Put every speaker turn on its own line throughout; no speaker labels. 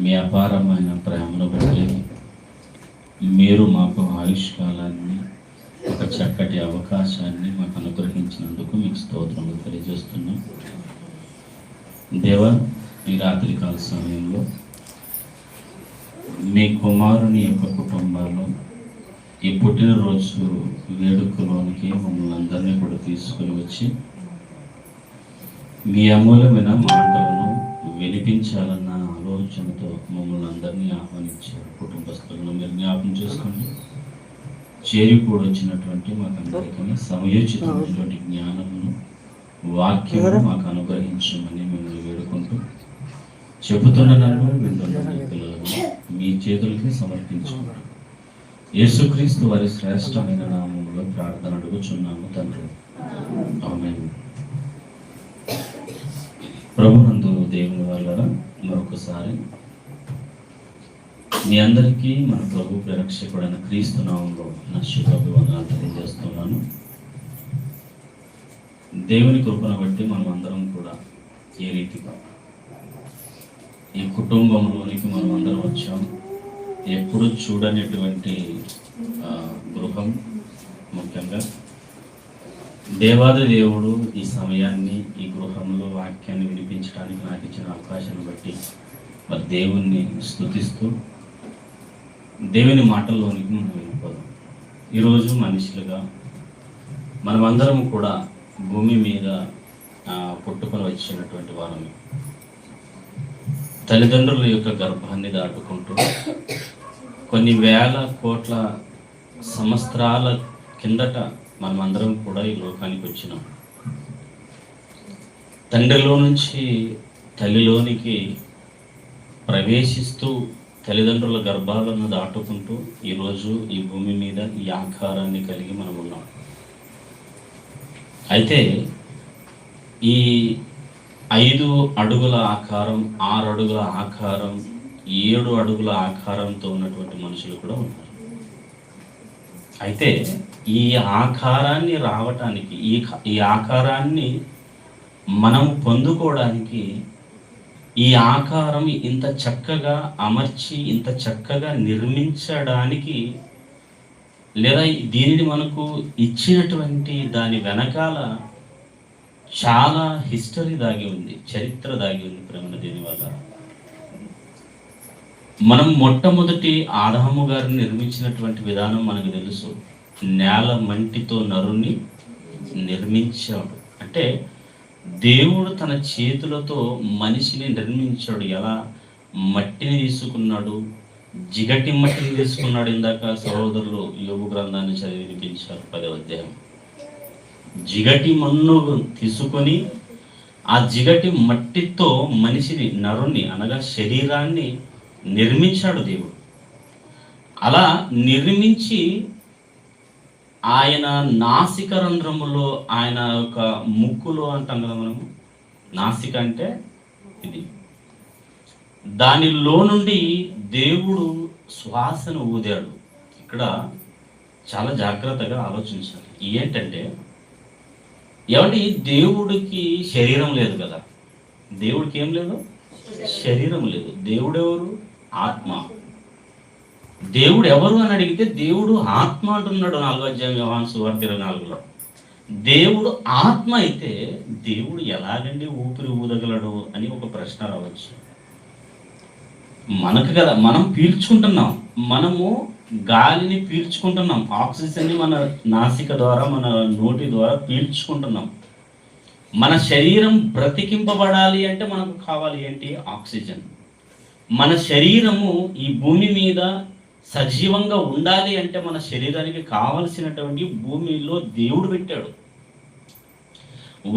మీ అపారమైన ప్రేమను బట్టి మీరు మాకు ఆయుష్కాలాన్ని, ఒక చక్కటి అవకాశాన్ని మాకు అనుగ్రహించినందుకు మీకు స్తోత్రములు తెలియజేస్తున్నాం. దేవా, ఈ రాత్రికాల సమయంలో మీ కుమారుని యొక్క కుటుంబాల్లో ఈ పుట్టినరోజు వేడుకలోనికి మమ్మల్ని అందరినీ కూడా తీసుకుని వచ్చి మీ అమూల్యమైన మాటలను వినిపించాలన్న ఆలోచనతో మమ్మల్ని అందరినీ ఆహ్వానించారు. కుటుంబస్తులను మీరు జ్ఞాపకం చేసుకోండి. చేరికూడి వచ్చినటువంటి మాకందరికీ సమయోచితమైనటువంటి జ్ఞానమును, వాక్యమును మాకు అనుగ్రహించమని మిమ్మల్ని వేడుకుంటూ, చెబుతున్న నన్ను వింటున్న పిల్లలను మీ చేతులకి సమర్పించుకుంటాం. యేసుక్రీస్తు వారి శ్రేష్టమైన నామములో ప్రార్థన అడుగుచున్నాము తండ్రి, ఆమేన్. ప్రభునందు దేవుని వల్ల మరొకసారి మీ అందరికీ మన ప్రభు ప్రేరక్షకుడైన క్రీస్తు నామంలో నా శుభాభివందనాలు తెలియజేస్తున్నాను. దేవుని కృపను బట్టి మనం అందరం కూడా ఏ రీతిగా ఈ కుటుంబంలోనికి మనం అందరం వచ్చాం. ఎప్పుడు చూడనటువంటి గృహం, ముఖ్యంగా దేవాది దేవుడు ఈ సమయాన్ని ఈ గృహంలో వాక్యాన్ని వినిపించడానికి నాకు ఇచ్చిన అవకాశాన్ని బట్టి మరి దేవుణ్ణి స్తుతిస్తూ దేవుని మాటల్లోనికి మనం వెళ్ళిపోదాం. ఈరోజు మనుషులుగా మనమందరం కూడా భూమి మీద పుట్టుకొని వచ్చినటువంటి వారమే. తల్లిదండ్రుల యొక్క గర్భాన్ని దాటుకుంటూ కొన్ని వేల కోట్ల సంవత్సరాల కిందట మనమందరం కూడా ఈ లోకానికి వచ్చినాం. తండ్రిలో నుంచి తల్లిలోనికి ప్రవేశిస్తూ తల్లిదండ్రుల గర్భాలను దాటుకుంటూ ఈరోజు ఈ భూమి మీద ఈ ఆకారాన్ని కలిగి మనం ఉన్నాం. అయితే ఈ 5 అడుగుల ఆకారం, 6 అడుగుల ఆకారం, 7 అడుగుల ఆకారంతో ఉన్నటువంటి మనుషులు కూడా ఉన్నారు. అయితే ఈ ఆకారాన్ని రావటానికి, ఈ ఆకారాన్ని మనం పొందుకోవడానికి, ఈ ఆకారం ఇంత చక్కగా అమర్చి ఇంత చక్కగా నిర్మించడానికి, లేదా దీనిని మనకు ఇచ్చినటువంటి దాని వెనకాల చాలా హిస్టరీ దాగి ఉంది, చరిత్ర దాగి ఉంది. ప్రేమ దీనివల్ల మనం మొట్టమొదటి ఆదాము గారిని నిర్మించినటువంటి విధానం మనకు తెలుసు. నేల మంటితో నరుని నిర్మించాడు. అంటే దేవుడు తన చేతులతో మనిషిని నిర్మించాడు. ఎలా? మట్టిని తీసుకున్నాడు, జిగటి మట్టిని తీసుకున్నాడు. ఇందాక సహోదరులు యోగు గ్రంథాన్ని చదివి వినిపించారు, 10వ అధ్యాయం. జిగటి మన్ను తీసుకొని ఆ జిగటి మట్టితో మనిషిని, నరుని అనగా శరీరాన్ని నిర్మించాడు దేవుడు. అలా నిర్మించి ఆయన నాసిక రంధ్రములో, ఆయన యొక్క ముక్కులో అంటాం కదా మనము, నాసిక అంటే ఇది, దానిలో నుండి దేవుడు శ్వాసను ఊదాడు. ఇక్కడ చాలా జాగ్రత్తగా ఆలోచించాలి. ఏంటంటే, ఏమంటే దేవుడికి శరీరం లేదు కదా. దేవుడికి ఏం లేదు? శరీరం లేదు. దేవుడు ఎవరు? ఆత్మ. దేవుడు ఎవరు అని అడిగితే దేవుడు ఆత్మ అంటున్నాడు 4వ అధ్యాయం యోహాను సువార్త 24లో. దేవుడు ఆత్మ అయితే దేవుడు ఎలాగండి ఊపిరి ఊదగలడు అని ఒక ప్రశ్న రావచ్చు మనకు కదా. మనం పీల్చుకుంటున్నాం, మనము గాలిని పీల్చుకుంటున్నాం, ఆక్సిజన్ని మన నాసిక ద్వారా, మన నోటి ద్వారా పీల్చుకుంటున్నాం. మన శరీరం బ్రతికింపబడాలి అంటే మనకు కావాలి ఏంటి? ఆక్సిజన్. మన శరీరము ఈ భూమి మీద సజీవంగా ఉండాలి అంటే మన శరీరానికి కావలసినటువంటి భూమిలో దేవుడు పెట్టాడు.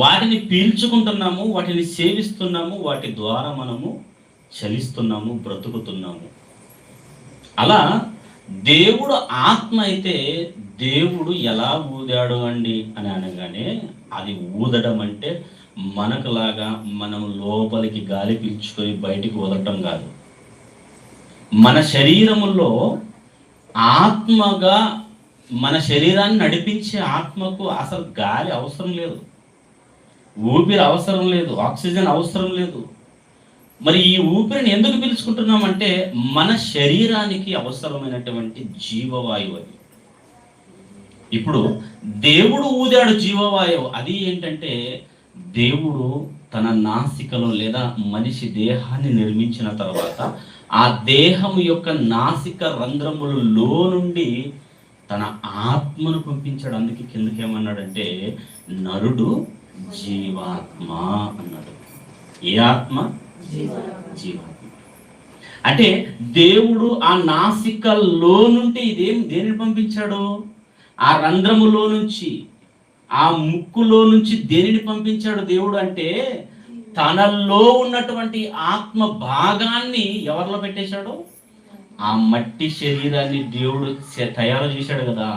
వాటిని పీల్చుకుంటున్నాము, వాటిని సేవిస్తున్నాము, వాటి ద్వారా మనము చలిస్తున్నాము, బ్రతుకుతున్నాము. అలా దేవుడు ఆత్మ అయితే దేవుడు ఎలా ఊదాడు అండి అని అనగానే, అది ఊదడం అంటే మనకులాగా మనం లోపలికి గాలి పీల్చుకొని బయటికి వదలటం కాదు. మన శరీరములో ఆత్మగా మన శరీరాన్ని నడిపించే ఆత్మకు అసలు గాలి అవసరం లేదు, ఊపిరి అవసరం లేదు, ఆక్సిజన్ అవసరం లేదు. మరి ఈ ఊపిరిని ఎందుకు పీల్చుకుంటున్నామంటే మన శరీరానికి అవసరమైనటువంటి జీవవాయువు అది. ఇప్పుడు దేవుడు ఊదాడు జీవవాయువు. అది ఏంటంటే దేవుడు తన నాసికలో లేదా మనిషి దేహాన్ని నిర్మించిన తర్వాత ఆ దేహం యొక్క నాసిక రంధ్రములలో నుండి తన ఆత్మను పంపించాడు. అందుకే కిందకి ఏమన్నాడంటే నరుడు జీవాత్మ అన్నాడు. ఏ ఆత్మ? జీవాత్మ. అంటే దేవుడు ఆ నాసికలో నుండి దేనిని పంపించాడు? ఆ రంధ్రములో నుంచి, ఆ ముక్కులో నుంచి దేనిని పంపించాడు దేవుడు అంటే తనలో ఉన్నటువంటి ఆత్మ భాగాన్ని ఎవరిలో పెట్టేశాడు? ఆ మట్టి శరీరాన్ని దేవుడు తయారు చేశాడు కదా,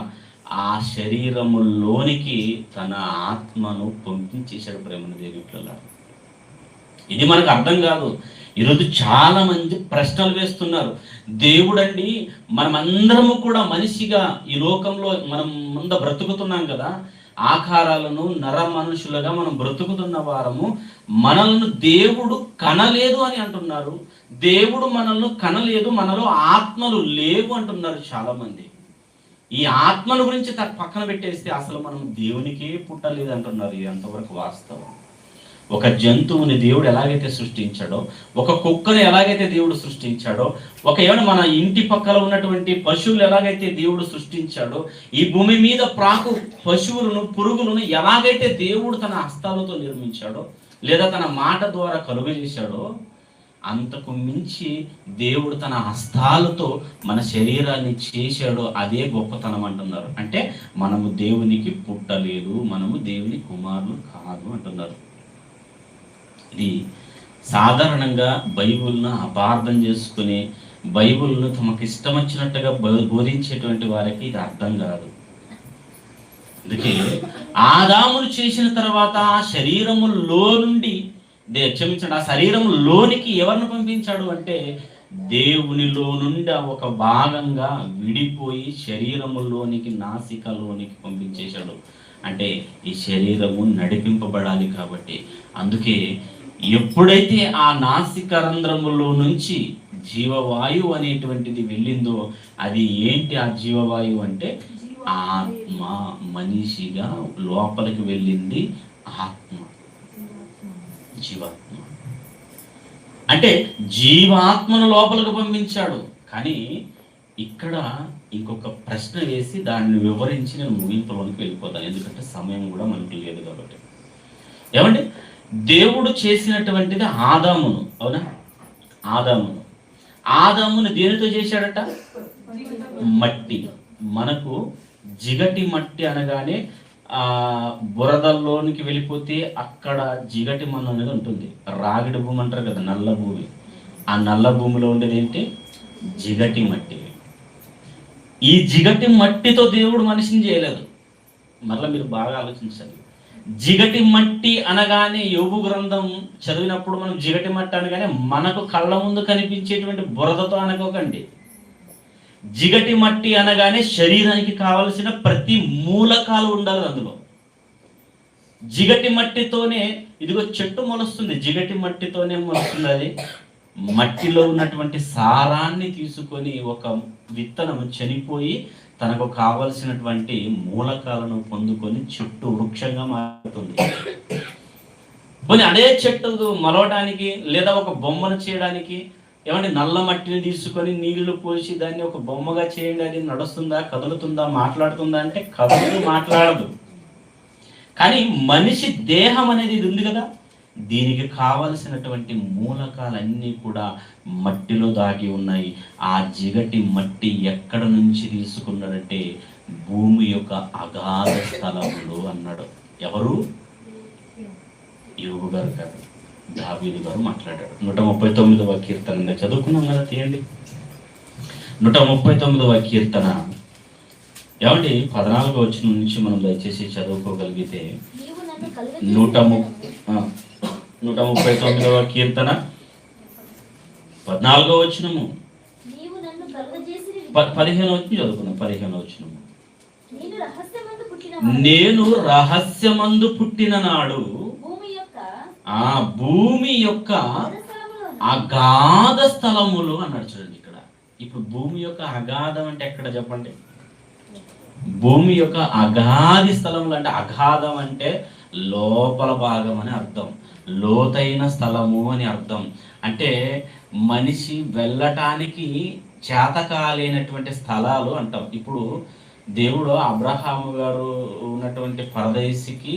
ఆ శరీరములోనికి తన ఆత్మను పంపించేశాడు. ప్రేమన దేవుళ్ళ, ఇది మనకు అర్థం కాదు. ఈరోజు చాలా మంది ప్రశ్నలు వేస్తున్నారు. దేవుడండి, మనమందరము కూడా మనిషిగా ఈ లోకంలో మనం బ్రతుకుతున్నాం కదా, ఆకారాలను నర మనుషులుగా మనం బ్రతుకుతున్న వారము, మనల్ని దేవుడు కనలేదు అని అంటున్నారు. దేవుడు మనల్ని కనలేదు, మనలో ఆత్మలు లేవు అంటున్నారు చాలా మంది. ఈ ఆత్మల గురించి పక్కన పెట్టేస్తే అసలు మనం దేవునికే పుట్టలేదు అంటున్నారు. ఇది ఎంతవరకు వాస్తవం? ఒక జంతువుని దేవుడు ఎలాగైతే సృష్టించాడో, ఒక కుక్కను ఎలాగైతే దేవుడు సృష్టించాడో, ఏమైనా మన ఇంటి పక్కన ఉన్నటువంటి పశువులు ఎలాగైతే దేవుడు సృష్టించాడో, ఈ భూమి మీద ప్రాకు పశువులను, పురుగులను ఎలాగైతే దేవుడు తన హస్తాలతో నిర్మించాడో లేదా తన మాట ద్వారా కలుగజేశాడో, అంతకు మించి దేవుడు తన హస్తాలతో మన శరీరాన్ని చేశాడో అదే గొప్పతనం అంటున్నారు. అంటే మనము దేవునికి పుట్టలేదు, మనము దేవుని కుమారులు కాదు అంటున్నారు. ఇది సాధారణంగా బైబిల్ను అపార్థం చేసుకుని బైబిల్ను తమకు ఇష్టం వచ్చినట్టుగా బోధించేటువంటి వారికి ఇది అర్థం కాదు. అందుకే ఆదామును చేసిన తర్వాత ఆ శరీరములో నుండి క్షమించండి, ఆ శరీరంలోనికి ఎవరిని పంపించాడు అంటే దేవునిలో నుండి ఒక భాగంగా విడిపోయి శరీరములోనికి, నాసికలోనికి పంపించేశాడు. అంటే ఈ శరీరము నడిపింపబడాలి కాబట్టి. అందుకే ఎప్పుడైతే ఆ నాసిక రంధ్రములో నుంచి జీవవాయువు అనేటువంటిది వెళ్ళిందో, అది ఏంటి ఆ జీవవాయువు అంటే ఆత్మ. మనిషిగా లోపలికి వెళ్ళింది ఆత్మ, జీవాత్మ. అంటే జీవాత్మను లోపలికి పంపించాడు. కానీ ఇక్కడ ఇంకొక ప్రశ్న వేసి దాన్ని వివరించి నేను ముగింపులోనికి వెళ్ళిపోతాను, ఎందుకంటే సమయం కూడా మనకి లేదు కాబట్టి. ఏమండి, దేవుడు చేసినటువంటిది ఆదామును, అవునా? ఆదామును దేనితో చేశాడట? మట్టి. మనకు జిగటి మట్టి అనగానే బురదల్లోనికి వెళ్ళిపోతే అక్కడ జిగటి మన్ను అనేది ఉంటుంది. రాగిడి భూమి అంటారు కదా, నల్ల భూమి. ఆ నల్ల భూమిలో ఉండేది ఏంటి? జిగటి మట్టి. ఈ జిగటి మట్టితో దేవుడు మనిషిని చేయలేదు. మరలా మీరు బాగా ఆలోచించాలి. జిగటి మట్టి అనగానే యోబు గ్రంథం చదివినప్పుడు మనం జిగటి మట్టి అనగానే మనకు కళ్ళ ముందు కనిపించేటువంటి బురదతో అనుకోకండి. జిగటి మట్టి అనగానే శరీరానికి కావలసిన ప్రతి మూలకాలు ఉండాలి అందులో. జిగటి మట్టితోనే ఇదిగో చెట్టు మొలుస్తుంది, జిగటి మట్టితోనే మొలుస్తుంది. అది మట్టిలో ఉన్నటువంటి సారాన్ని తీసుకొని ఒక విత్తనం చనిపోయి తనకు కావలసినటువంటి మూలకాలను పొందుకొని చెట్టు వృక్షంగా మారుతుంది. పోనీ అదే చెట్టు మొలవడానికి లేదా ఒక బొమ్మను చేయడానికి ఏమంటే నల్ల మట్టిని తీసుకొని నీళ్లు పోసి దాన్ని ఒక బొమ్మగా చేయండి, అది నడుస్తుందా, కదులుతుందా, మాట్లాడుతుందా అంటే కదలదు, మాట్లాడదు. కానీ మనిషి దేహం అనేది ఇది ఉంది కదా, దీనికి కావలసినటువంటి మూలకాలన్నీ కూడా మట్టిలో దాగి ఉన్నాయి. ఆ జిగటి మట్టి ఎక్కడ నుంచి తీసుకున్నాడంటే భూమి యొక్క అగాధ స్థలంలో అన్నాడు. ఎవరు? యోబు గారు కాదు, దావీదు గారు మాట్లాడాడు. 139వ కీర్తన చదువుకున్నాం కదా, తీయండి. 139వ కీర్తన ఏమండి 14వ వచనం నుంచి మనం దయచేసి చదువుకోగలిగితే 139వ కీర్తన 14వ వచనము 15వ వచనం చదువుకున్నాం. 15వ వచనము, నేను రహస్యమందు పుట్టిన నాడు ఆ భూమి యొక్క అగాధ స్థలములు అన్నాడు చూడండి ఇక్కడ. ఇప్పుడు భూమి యొక్క అగాధం అంటే ఎక్కడ చెప్పండి? భూమి యొక్క అగాధి స్థలములు అంటే, అగాధం అంటే లోపల భాగం అని అర్థం, లోతైన స్థలము అని అర్థం. అంటే మనిషి వెళ్ళటానికి చేతకాలేనటువంటి స్థలాలు అంటాం. ఇప్పుడు దేవుడు అబ్రహాము గారు ఉన్నటువంటి పరదేశికి,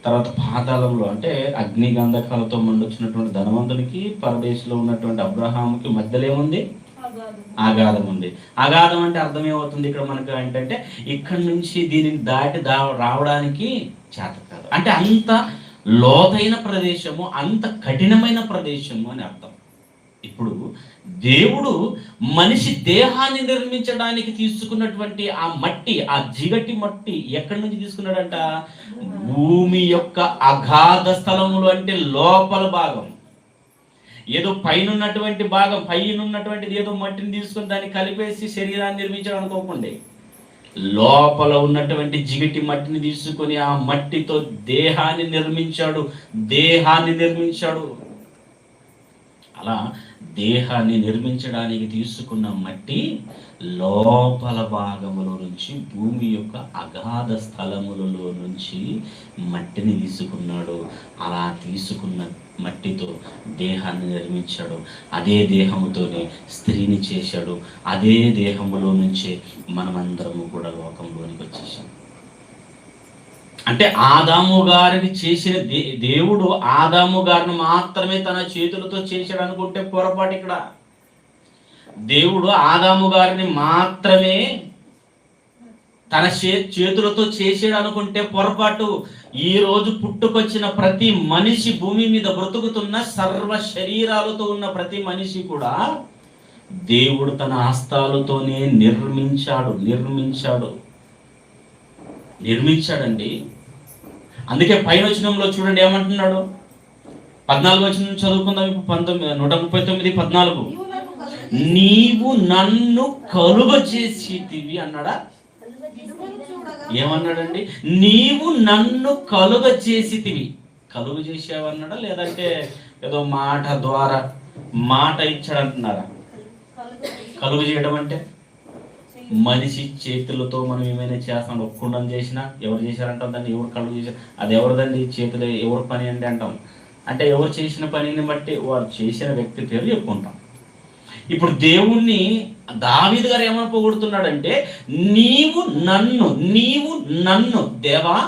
తర్వాత పాతాళంలో అంటే అగ్ని గంధకాలతో మండుచున్నటువంటి ధనవంతునికి, పరదేశంలో ఉన్నటువంటి అబ్రహాముకి మధ్యలో ఏముంది? అగాధం ఉంది. అగాధం అంటే అర్థం ఏమవుతుంది ఇక్కడ మనకు ఏంటంటే, ఇక్కడి నుంచి దీనిని దాటి రావడానికి చేత కాదు అంటే, అంత లోతైన ప్రదేశము, అంత కఠినమైన ప్రదేశము అని అర్థం. ఇప్పుడు దేవుడు మనిషి దేహాన్ని నిర్మించడానికి తీసుకున్నటువంటి ఆ మట్టి, ఆ జిగటి మట్టి ఎక్కడి నుంచి తీసుకున్నాడంట? భూమి యొక్క అగాధ స్థలములు అంటే లోపల భాగం. ఏదో పైన ఉన్నటువంటి భాగం, పైన ఉన్నటువంటిది ఏదో మట్టిని తీసుకుని దాన్ని కలిపేసి శరీరాన్ని నిర్మించడం అనుకోకుండా, లోపల ఉన్నటువంటి జిగటి మట్టిని తీసుకొని ఆ మట్టితో దేహాన్ని నిర్మించాడు. అలా దేహాన్ని నిర్మించడానికి తీసుకున్న మట్టి లోపల భాగములో నుంచి, భూమి యొక్క అగాధ స్థలములలో నుంచి మట్టిని తీసుకున్నాడు. అలా తీసుకున్న మట్టితో దేహాన్ని నిర్మించాడు. అదే దేహముతోనే స్త్రీని చేశాడు. అదే దేహములో నుంచే మనమందరము కూడా లోకంలోనికి వచ్చేసాం. అంటే ఆదాము గారిని చేసిన దేవుడు ఆదాము గారిని మాత్రమే తన చేతులతో చేశాడు అనుకుంటే పొరపాటు. ఇక్కడ దేవుడు ఆదాము గారిని మాత్రమే తన చేతులతో చేసాడు అనుకుంటే పొరపాటు. ఈ రోజు పుట్టుకొచ్చిన ప్రతి మనిషి, భూమి మీద బ్రతుకుతున్న సర్వ శరీరాలతో ఉన్న ప్రతి మనిషి కూడా దేవుడు తన హస్తాలతోనే నిర్మించాడండి. అందుకే పైన వచనంలో చూడండి ఏమంటున్నాడు? 14 వచనం చదువుకుందాం. ఇప్పుడు 139:14 నీవు నన్ను కలుగజేసితివి అన్నాడా? ఏమన్నాడండి? నీవు నన్ను కలుగజేసితివి. కలుగు చేసావు అన్నాడా, లేదంటే ఏదో మాట ద్వారా మాట ఇచ్చాడంటున్నారా? కలుగు చేయడం అంటే మనిషి చేతులతో మనం ఏమైనా చేస్తాం. ఒక్కుండం చేసినా ఎవరు చేశారంటాం దాన్ని, ఎవరు కలుగు చేశారు, అది ఎవరిదండి, చేతులు ఎవరి పని అండి అంటాం. అంటే ఎవరు చేసిన పనిని బట్టి వారు చేసిన వ్యక్తి పేరు చెప్పుకుంటాం. ఇప్పుడు దేవుణ్ణి దావీదు గారు ఏమని పొగుడుతున్నాడంటే, నీవు నన్ను దేవా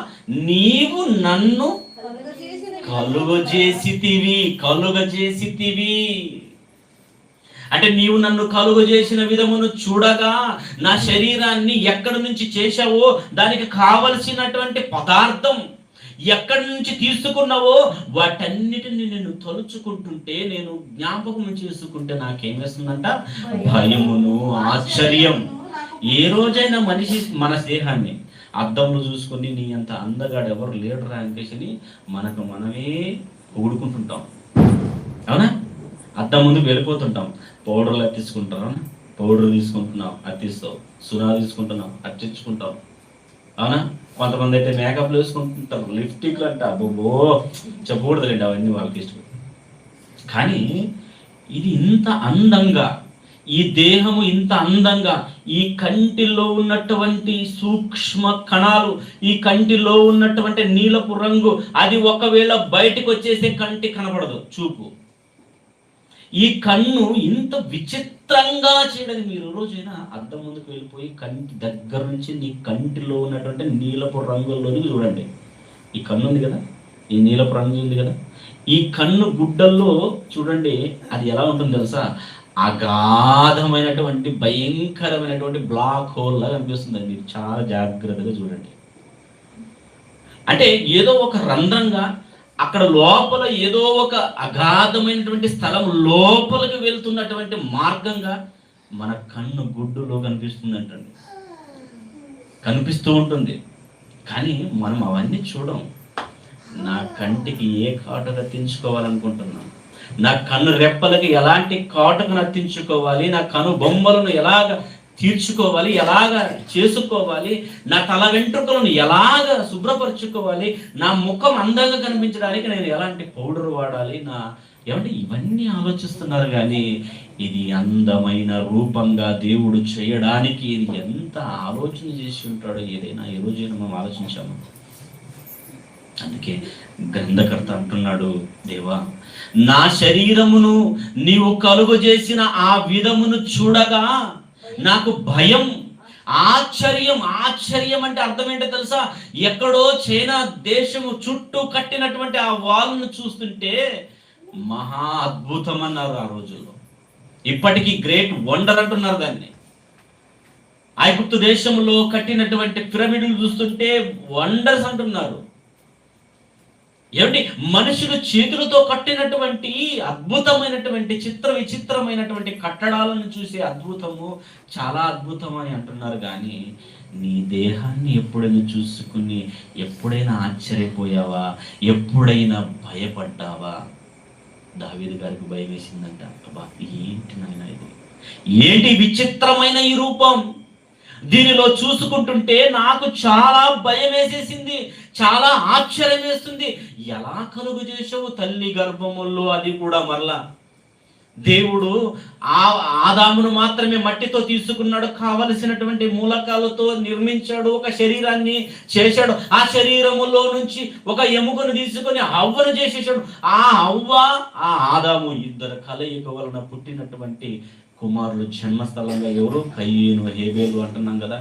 నీవు నన్ను కలుగజేసితివి. అంటే నీవు నన్ను కలుగజేసిన విధమును చూడగా, నా శరీరాన్ని ఎక్కడి నుంచి చేశావో దానికి కావలసినటువంటి పదార్థం ఎక్కడి నుంచి తీసుకున్నావో వాటన్నిటిని నేను తలుచుకుంటుంటే, నేను జ్ఞాపకం చేసుకుంటే నాకేమేస్తుందంట? భయమును, ఆశ్చర్యం. ఏ రోజైనా మనిషి మన దేహాన్ని అద్దంలో చూసుకొని నీ అంత అందగాడు ఎవరు లేడరా అనిపించి మనకు మనమే ఊడుకుంటుంటాం. అవునా? అద్దం ముందు వెళ్ళిపోతుంటాం. పౌడర్లు అత్తించుకుంటాం, పౌడర్ తీసుకుంటున్నాం అత్తిస్తావు, సునా తీసుకుంటున్నాం అత్తించుకుంటాం. అవునా? కొంతమంది అయితే మేకప్లు వేసుకుంటుంటారు, లిప్స్టిక్లు అంట, అబ్బో చెప్పకూడదులేండి అవన్నీ వాళ్ళకి ఇష్టం. కానీ ఇది ఇంత అందంగా, ఈ దేహము ఇంత అందంగా, ఈ కంటిలో ఉన్నటువంటి సూక్ష్మ కణాలు, ఈ కంటిలో ఉన్నటువంటి నీలపు రంగు, అది ఒకవేళ బయటకు వచ్చేస్తే కంటి కనబడదు చూపు. ఈ కన్ను ఇంత విచిత్రంగా చేయడం మీరు రోజైనా అద్దం ముందుకు వెళ్ళిపోయి కంటి దగ్గర నుంచి నీ కంటిలో ఉన్నటువంటి నీలపు రంగుల్లోని చూడండి. ఈ కన్ను ఉంది కదా, ఈ నీలపు రంగు ఉంది కదా, ఈ కన్ను గుడ్డల్లో చూడండి అది ఎలా ఉంటుంది తెలుసా? అగాధమైనటువంటి భయంకరమైనటువంటి బ్లాక్ హోల్ లాగా అనిపిస్తుంది. మీరు చాలా జాగ్రత్తగా చూడండి. అంటే ఏదో ఒక రంధ్రంగా అక్కడ లోపల ఏదో ఒక అగాధమైనటువంటి స్థలం లోపలికి వెళ్తున్నటువంటి మార్గంగా మన కన్ను గుడ్డులో కనిపిస్తుందంటండి, కనిపిస్తూ ఉంటుంది. కానీ మనం అవన్నీ చూడం. నా కంటికి ఏ కాటుక అత్తించుకోవాలనుకుంటున్నాను, నా కన్ను రెప్పలకి ఎలాంటి కాటుకను అత్తించుకోవాలి, నా కను బొమ్మలను ఎలాగ తీర్చుకోవాలి, ఎలాగ చేసుకోవాలి, నా తల వెంట్రుకలను ఎలాగ శుభ్రపరచుకోవాలి, నా ముఖం అందంగా కనిపించడానికి నేను ఎలాంటి పౌడర్ వాడాలి, నా ఏమంటే ఇవన్నీ ఆలోచిస్తున్నారు, కానీ ఇది అందమైన రూపంగా దేవుడు చేయడానికి ఇది ఎంత ఆలోచన చేసి ఉంటాడో ఏదైనా ఈ రోజైనా మనం ఆలోచించాము. అందుకే గ్రంథకర్త అంటున్నాడు, దేవా నా శరీరమును నీవు కలుగు చేసిన ఆ విధమును చూడగా నాకు భయం, ఆశ్చర్యం. ఆశ్చర్యం అంటే అర్థం ఏంటో తెలుసా? ఎక్కడో చైనా దేశము చుట్టూ కట్టినటువంటి ఆ వాల్ను చూస్తుంటే మహా అద్భుతం అన్నారు ఆ రోజుల్లో. ఇప్పటికీ గ్రేట్ వండర్ అంటున్నారు దాన్ని. ఐగుప్తు దేశంలో కట్టినటువంటి పిరమిడ్లు చూస్తుంటే వండర్స్ అంటున్నారు. ఏమిటి, మనుషులు చేతులతో కట్టినటువంటి అద్భుతమైనటువంటి విచిత్రమైనటువంటి కట్టడాలను చూసే అద్భుతము, చాలా అద్భుతం అని అంటున్నారు. కానీ నీ దేహాన్ని ఎప్పుడైనా చూసుకుని ఎప్పుడైనా ఆశ్చర్యపోయావా? ఎప్పుడైనా భయపడ్డావా? దావీదు గారికి భయం వేసిందంట. అబ్బా ఏంటి నాయన ఇది, ఏంటి విచిత్రమైన ఈ రూపం, దీనిలో చూసుకుంటుంటే నాకు చాలా భయం వేసేసింది, చాలా ఆశ్చర్యం వేస్తుంది. ఎలా కలుగు చేసావు తల్లి గర్భముల్లో, అది కూడా మరలా దేవుడు ఆదామును మాత్రమే మట్టితో తీసుకున్నాడు, కావలసినటువంటి మూలకాలతో నిర్మించాడు, ఒక శరీరాన్ని చేశాడు. ఆ శరీరములో నుంచి ఒక ఎముకను తీసుకొని హవ్వను చేసేసాడు. ఆ హవ్వ ఆ ఆదాము ఇద్దరు కలయిక వలన పుట్టినటువంటి కుమారులు. జన్మస్థలంగా ఎవరు? కయ్యను, హేబేలు అంటున్నాం కదా.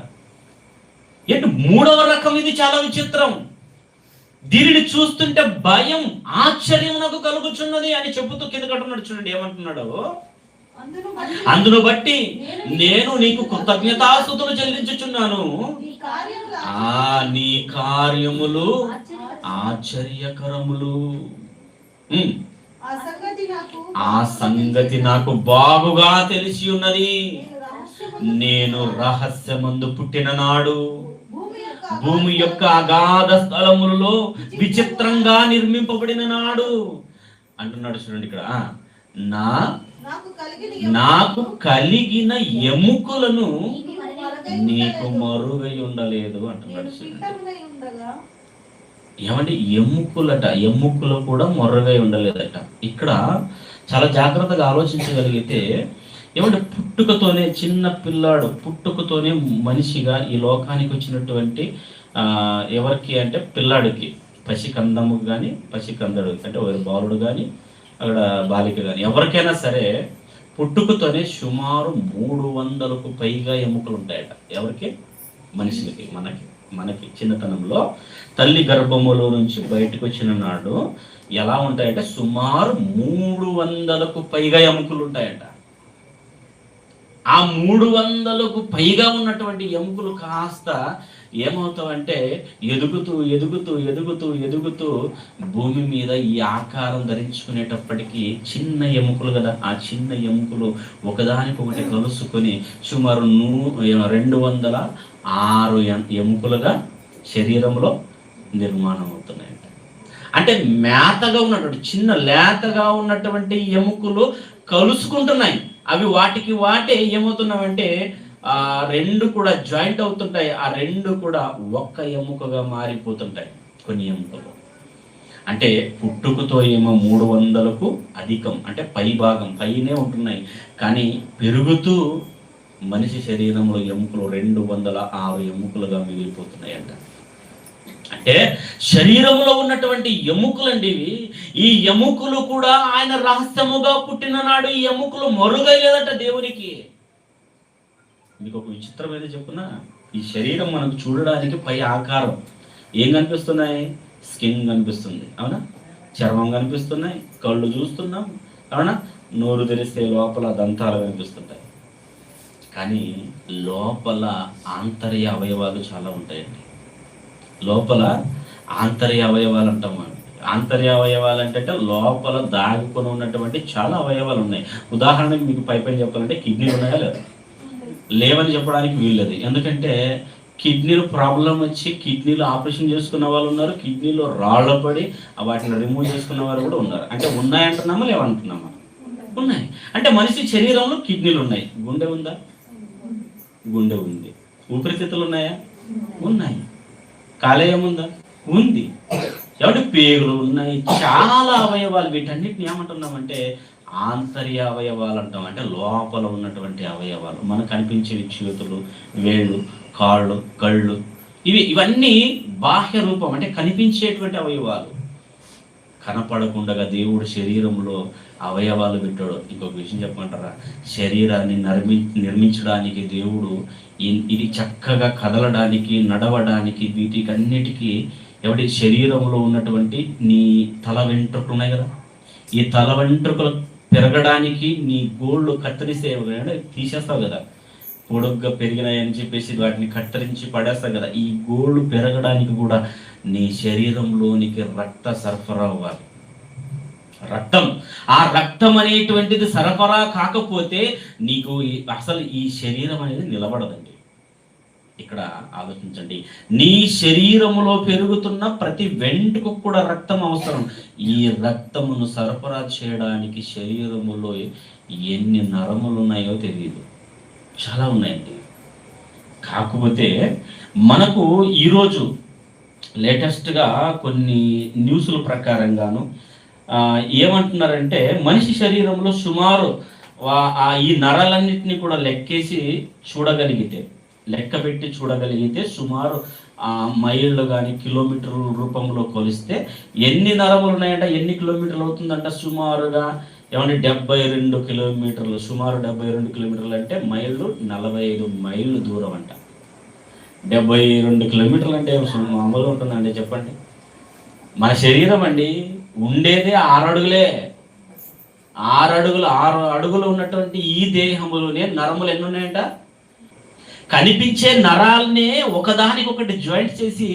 ఏంటి మూడవ రకం, ఇది చాలా విచిత్రం. దీనిని చూస్తుంటే భయం, ఆశ్చర్యం నాకు కలుగుచున్నది అని చెబుతూ కింద కట్టున్నాడు. చూడండి ఏమంటున్నాడు, అందును బట్టి నేను నీకు కృతజ్ఞతాస్తుతులు చెల్లించుచున్నాను, నీ కార్యములు ఆశ్చర్యకరములు. ఆ సంగతి నాకు బాగుగా తెలిసి ఉన్నది. నేను రహస్యమందు పుట్టిన నాడు భూమి యొక్క అగాధ స్థలములలో విచిత్రంగా నిర్మింపబడిన నాడు అంటున్నాడు. చూడండి ఇక్కడ, నాకు కలిగిన ఎముకలను నీకు మరుగై ఉండలేదు అంటున్నాడు. ఏమంటే ఎముకలట, ఎముకలు కూడా మొర్రగా ఉండలేదట. ఇక్కడ చాలా జాగ్రత్తగా ఆలోచించగలిగితే, ఏమంటే పుట్టుకతోనే చిన్న పిల్లాడు, పుట్టుకతోనే మనిషిగా ఈ లోకానికి వచ్చినటువంటి ఎవరికి అంటే పిల్లాడికి, పసికందము కానీ పసికందడు అంటే బాలుడు కానీ అక్కడ బాలిక కానీ ఎవరికైనా సరే పుట్టుకతోనే సుమారు 300కు పైగా ఎముకలు ఉంటాయట. ఎవరికి? మనిషికి. మనకి చిన్నతనంలో తల్లి గర్భములో నుంచి బయటకు వచ్చిన నాడు ఎలా ఉంటాయంటే సుమారు 300కు పైగా ఎముకలు ఉంటాయట. ఆ 300కు పైగా ఉన్నటువంటి ఎముకలు కాస్త ఏమవుతావంటే ఎదుగుతూ ఎదుగుతూ ఎదుగుతూ ఎదుగుతూ భూమి మీద ఈ ఆకారం ధరించుకునేటప్పటికీ చిన్న ఎముకలు కదా, ఆ చిన్న ఎముకలు ఒకదానికొకటి కలుసుకొని సుమారు 206 ఎముకలుగా శరీరంలో నిర్మాణం అవుతున్నాయంట. అంటే మేతగా ఉన్నటువంటి చిన్న లేతగా ఉన్నటువంటి ఎముకలు కలుసుకుంటున్నాయి. అవి వాటికి వాటే ఏమవుతున్నాయంటే రెండు కూడా జాయింట్ అవుతుంటాయి. ఆ రెండు కూడా ఒక్క ఎముకగా మారిపోతుంటాయి కొన్ని ఎముకలు. అంటే పుట్టుకతో ఏమో 300కు అధికం, అంటే పై భాగం పైనే ఉంటున్నాయి. కానీ పెరుగుతూ మనిషి శరీరంలో ఎముకలు 206 ఎముకలుగా మిగిలిపోతున్నాయి అంట. అంటే శరీరంలో ఉన్నటువంటి ఎముకలండి ఇవి. ఈ ఎముకలు కూడా ఆయన రహస్యముగా పుట్టిన నాడు ఈ ఎముకలు మరుగయ్యేదట దేవునికి. మీకు ఒక విచిత్రమైన చెప్పునా, ఈ శరీరం మనకు చూడడానికి పై ఆకారం ఏం కనిపిస్తున్నాయి? స్కిన్ కనిపిస్తుంది, అవునా? చర్మం కనిపిస్తున్నాయి, కళ్ళు చూస్తున్నాం, అవునా? నోరు తెరిస్తే లోపల దంతాలు కనిపిస్తుంటాయి. కానీ లోపల ఆంతర్య అవయవాలు చాలా ఉంటాయండి. లోపల ఆంతర్య అవయవాలు అంటాం. ఆంతర్య అవయవాలు అంటే లోపల దాగుకొని ఉన్నటువంటి చాలా అవయవాలు ఉన్నాయి. ఉదాహరణకు మీకు పై చెప్పాలంటే కిడ్నీలు ఉన్నాయా లేదా? లేవని చెప్పడానికి వీల్లేదు. ఎందుకంటే కిడ్నీలు ప్రాబ్లం వచ్చి కిడ్నీలు ఆపరేషన్ చేసుకున్న వాళ్ళు ఉన్నారు, కిడ్నీలో రాళ్ళ పడి వాటిని రిమూవ్ చేసుకున్న వారు కూడా ఉన్నారు. అంటే ఉన్నాయంటున్నామా లేవంటున్నామా? ఉన్నాయి. అంటే మనిషి శరీరంలో కిడ్నీలు ఉన్నాయి. గుండె ఉందా? గుండె ఉంది. ఊపిరితిత్తులు ఉన్నాయా? ఉన్నాయి. కాలేయం ఉందా? ఉంది. ఏమంటే పేగులు ఉన్నాయి, చాలా అవయవాలు. వీటన్నిటిని ఏమంటున్నామంటే ఆంతర్య అవయవాలు అంటాం. అంటే లోపల ఉన్నటువంటి అవయవాలు, మనకు కనిపించేవి చేతులు, వేళ్ళు, కాళ్ళు, కళ్ళు, ఇవన్నీ బాహ్య రూపం, అంటే కనిపించేటువంటి అవయవాలు. కనపడకుండా దేవుడు శరీరంలో అవయవాలు పెట్టాడు. ఇంకొక విషయం చెప్పమంటారా, శరీరాన్ని నిర్మించడానికి దేవుడు ఇది చక్కగా కదలడానికి, నడవడానికి, వీటికన్నిటికీ ఎవరి శరీరంలో ఉన్నటువంటి నీ తల వెంట్రుకలు ఉన్నాయి కదా, ఈ తల వెంట్రుకలు పెరగడానికి నీ గోళ్ళు కత్తిరిస్తే తీసేస్తావు కదా, పొడుగ్గా పెరిగినాయని చెప్పేసి వాటిని కత్తిరించి పడేస్తావు కదా. ఈ గోళ్ళు పెరగడానికి కూడా నీ శరీరంలోనికి రక్త సరఫరా అవ్వాలి. రక్తం, ఆ రక్తం అనేటువంటిది సరఫరా కాకపోతే నీకు అసలు ఈ శరీరం అనేది నిలబడదండి. ఇక్కడ ఆలోచించండి, నీ శరీరములో పెరుగుతున్న ప్రతి వెంట్రుకు కూడా రక్తం అవసరం. ఈ రక్తమును సరఫరా చేయడానికి శరీరములో ఎన్ని నరములు ఉన్నాయో తెలియదు, చాలా ఉన్నాయండి. కాకపోతే మనకు ఈరోజు లేటెస్ట్గా కొన్ని న్యూస్ల ప్రకారంగాను ఏమంటున్నారంటే, మనిషి శరీరంలో సుమారు ఈ నరాలన్నింటినీ కూడా లెక్క పెట్టి చూడగలిగితే సుమారు మైళ్ళు కానీ కిలోమీటర్ల రూపంలో కొలిస్తే ఎన్ని నరములు ఉన్నాయంట, ఎన్ని కిలోమీటర్లు అవుతుందంట, సుమారుగా 72 కిలోమీటర్లు. సుమారు 72 కిలోమీటర్లు అంటే మైళ్ళు 45 మైళ్ళు దూరం అంట. 72 కిలోమీటర్లు అంటే మామూలుగా ఉంటుందండి చెప్పండి. మన శరీరం అండి ఉండేదే 6 అడుగులే. 6 అడుగులు ఉన్నటువంటి ఈ దేహములోనే నరములు ఎన్ని ఉన్నాయంట. కనిపించే నరాలనే ఒకదానికొకటి జాయింట్ చేసి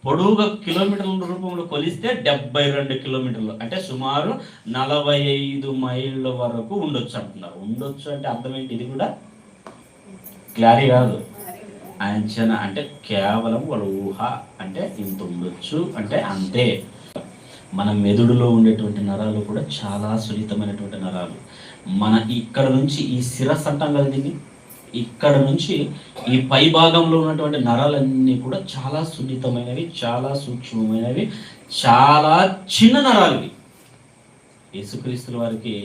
పొడవుగా కిలోమీటర్ల రూపంలో కొలిస్తే 72 కిలోమీటర్లు అంటే సుమారు 45 మైళ్ళ వరకు ఉండొచ్చు అంటున్నారు. ఉండొచ్చు అంటే అర్థం ఏంటి? ఇది కూడా క్లారీ కాదు, అంచనా. అంటే కేవలం వాళ్ళ ఊహ, అంటే ఇంత ఉండొచ్చు అంటే అంతే. మన మెదడులో ఉండేటువంటి నరాలు కూడా చాలా సున్నితమైనటువంటి నరాలు. మన ఇక్కడ నుంచి ఈ శిరస్సు అంటాం కదా దీన్ని, ఇక్కడ నుంచి ఈ పై భాగంలో ఉన్నటువంటి నరాలన్నీ కూడా చాలా సున్నితమైనవి, చాలా సూక్ష్మమైనవి, చాలా చిన్న నరాలు. యేసుక్రీస్తుల వారికి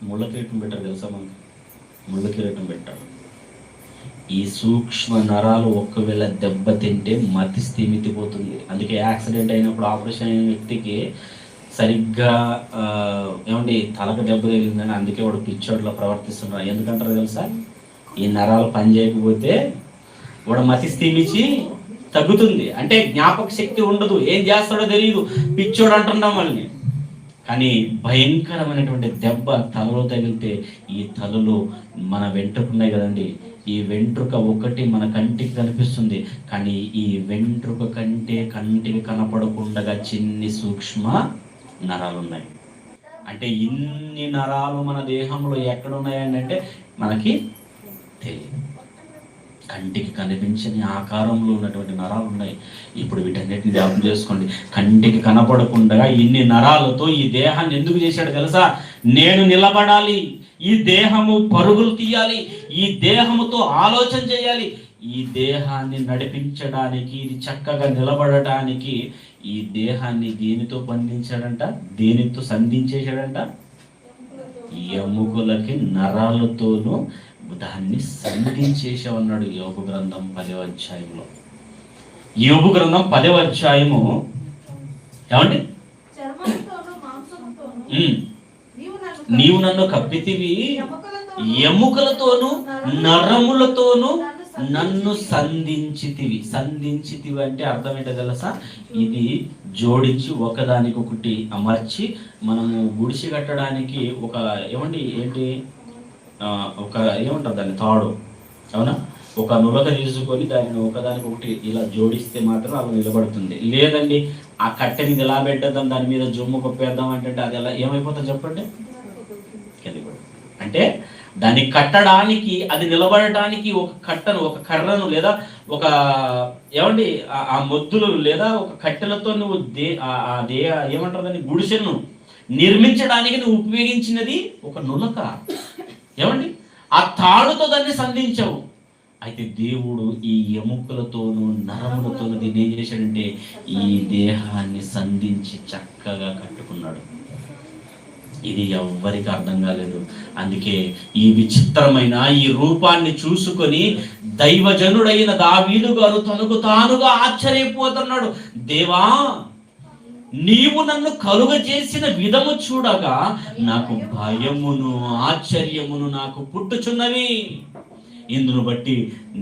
ముళ్ళ కిరీటం పెట్టారు తెలుసా? మనకి ముళ్ళ కిరీటం పెట్టారు. ఈ సూక్ష్మ నరాలు ఒక్కవేళ దెబ్బతింటే మతి స్థిమితిపోతుంది. అందుకే యాక్సిడెంట్ అయినప్పుడు ఆపరేషన్ అయిన వ్యక్తికి సరిగ్గా తలకు దెబ్బ తగిలిందని అందుకే వాడు పిచ్చోట్లా ప్రవర్తిస్తున్నారు. ఎందుకంటారు తెలుసా? ఈ నరాలు పని చేయకపోతే వాడు మతి స్థిమించి తగ్గుతుంది, అంటే జ్ఞాపక శక్తి ఉండదు, ఏం చేస్తాడో తెలియదు, పిచ్చోడు అంటున్నాం వాళ్ళని. కానీ భయంకరమైనటువంటి దెబ్బ తలలో తగిలితే ఈ తలలో మన వెంట్రుక ఉన్నాయి కదండి, ఈ వెంట్రుక ఒకటి మన కంటికి కనిపిస్తుంది, కానీ ఈ వెంట్రుక కంటికి కనపడకుండా చిన్ని సూక్ష్మ నరాలు ఉన్నాయి. అంటే ఇన్ని నరాలు మన దేహంలో ఎక్కడ ఉన్నాయండి అంటే మనకి తెలియదు. కంటికి కనిపించని ఆకారంలో ఉన్నటువంటి నరాలు ఉన్నాయి. ఇప్పుడు వీటన్నిటిని జ్ఞాపకం చేసుకోండి. కంటికి కనపడకుండా ఇన్ని నరాలతో ఈ దేహాన్ని ఎందుకు చేశాడు తెలుసా? నేను నిలబడాలి, ఈ దేహము పరుగులు తీయాలి, ఈ దేహముతో ఆలోచన చేయాలి, ఈ దేహాన్ని నడిపించడానికి, ఇది చక్కగా నిలబడటానికి ఈ దేహాన్ని దేనితో బంధించాడంట, దేనితో సంధించేశాడంట? ఎముకలకి నరాలతోనూ దాన్ని సంధించేసామన్నాడు యోబు గ్రంథం 10వ అధ్యాయంలో. యోబు గ్రంథం 10వ అధ్యాయము ఏమండి? నీవు నన్ను కప్పితివి, ఎముకలతోనూ నరములతోనూ నన్ను సంధించితివి అంటే అర్థం ఏంటో తెలుసా? ఇది జోడించి ఒకదానికొకటి అమర్చి మనము గుడిసి కట్టడానికి ఒక ఏమంటారు దాన్ని, తాడు, అవునా? ఒక నులక తీసుకొని దాన్ని ఒకదానికొకటి ఇలా జోడిస్తే మాత్రం అలా నిలబడుతుంది. లేదండి ఆ కట్టెని ఎలా పెట్టేద్దాం, దాని మీద జుమ్ము కొప్పేద్దాం అంటే అది ఎలా ఏమైపోతుంది చెప్పండి? అంటే దాన్ని కట్టడానికి, అది నిలబడటానికి ఒక కర్రను లేదా ఒక ఆ మొద్దులు లేదా ఒక కట్టెలతో నువ్వు ఏమంటారు దాన్ని, గుడిసెను నిర్మించడానికి నువ్వు ఉపయోగించినది ఒక నులక. ఆ తాడుతో దాన్ని సంధించావు. అయితే దేవుడు ఈ ఎముకలతోనూ నరములతోనూ దీన్ని ఏం చేశాడంటే ఈ దేహాన్ని సంధించి చక్కగా కట్టుకున్నాడు. ఇది ఎవ్వరికి అర్థం కాలేదు. అందుకే ఈ విచిత్రమైన ఈ రూపాన్ని చూసుకొని దైవజనుడైన దావీదు గారు తనకు తానుగా ఆశ్చర్యపోతున్నాడు. దేవా, నీవు నన్ను కలుగ చేసిన విధము చూడగా నాకు భయమును ఆశ్చర్యమును నాకు పుట్టుచున్నవి. ఇందును బట్టి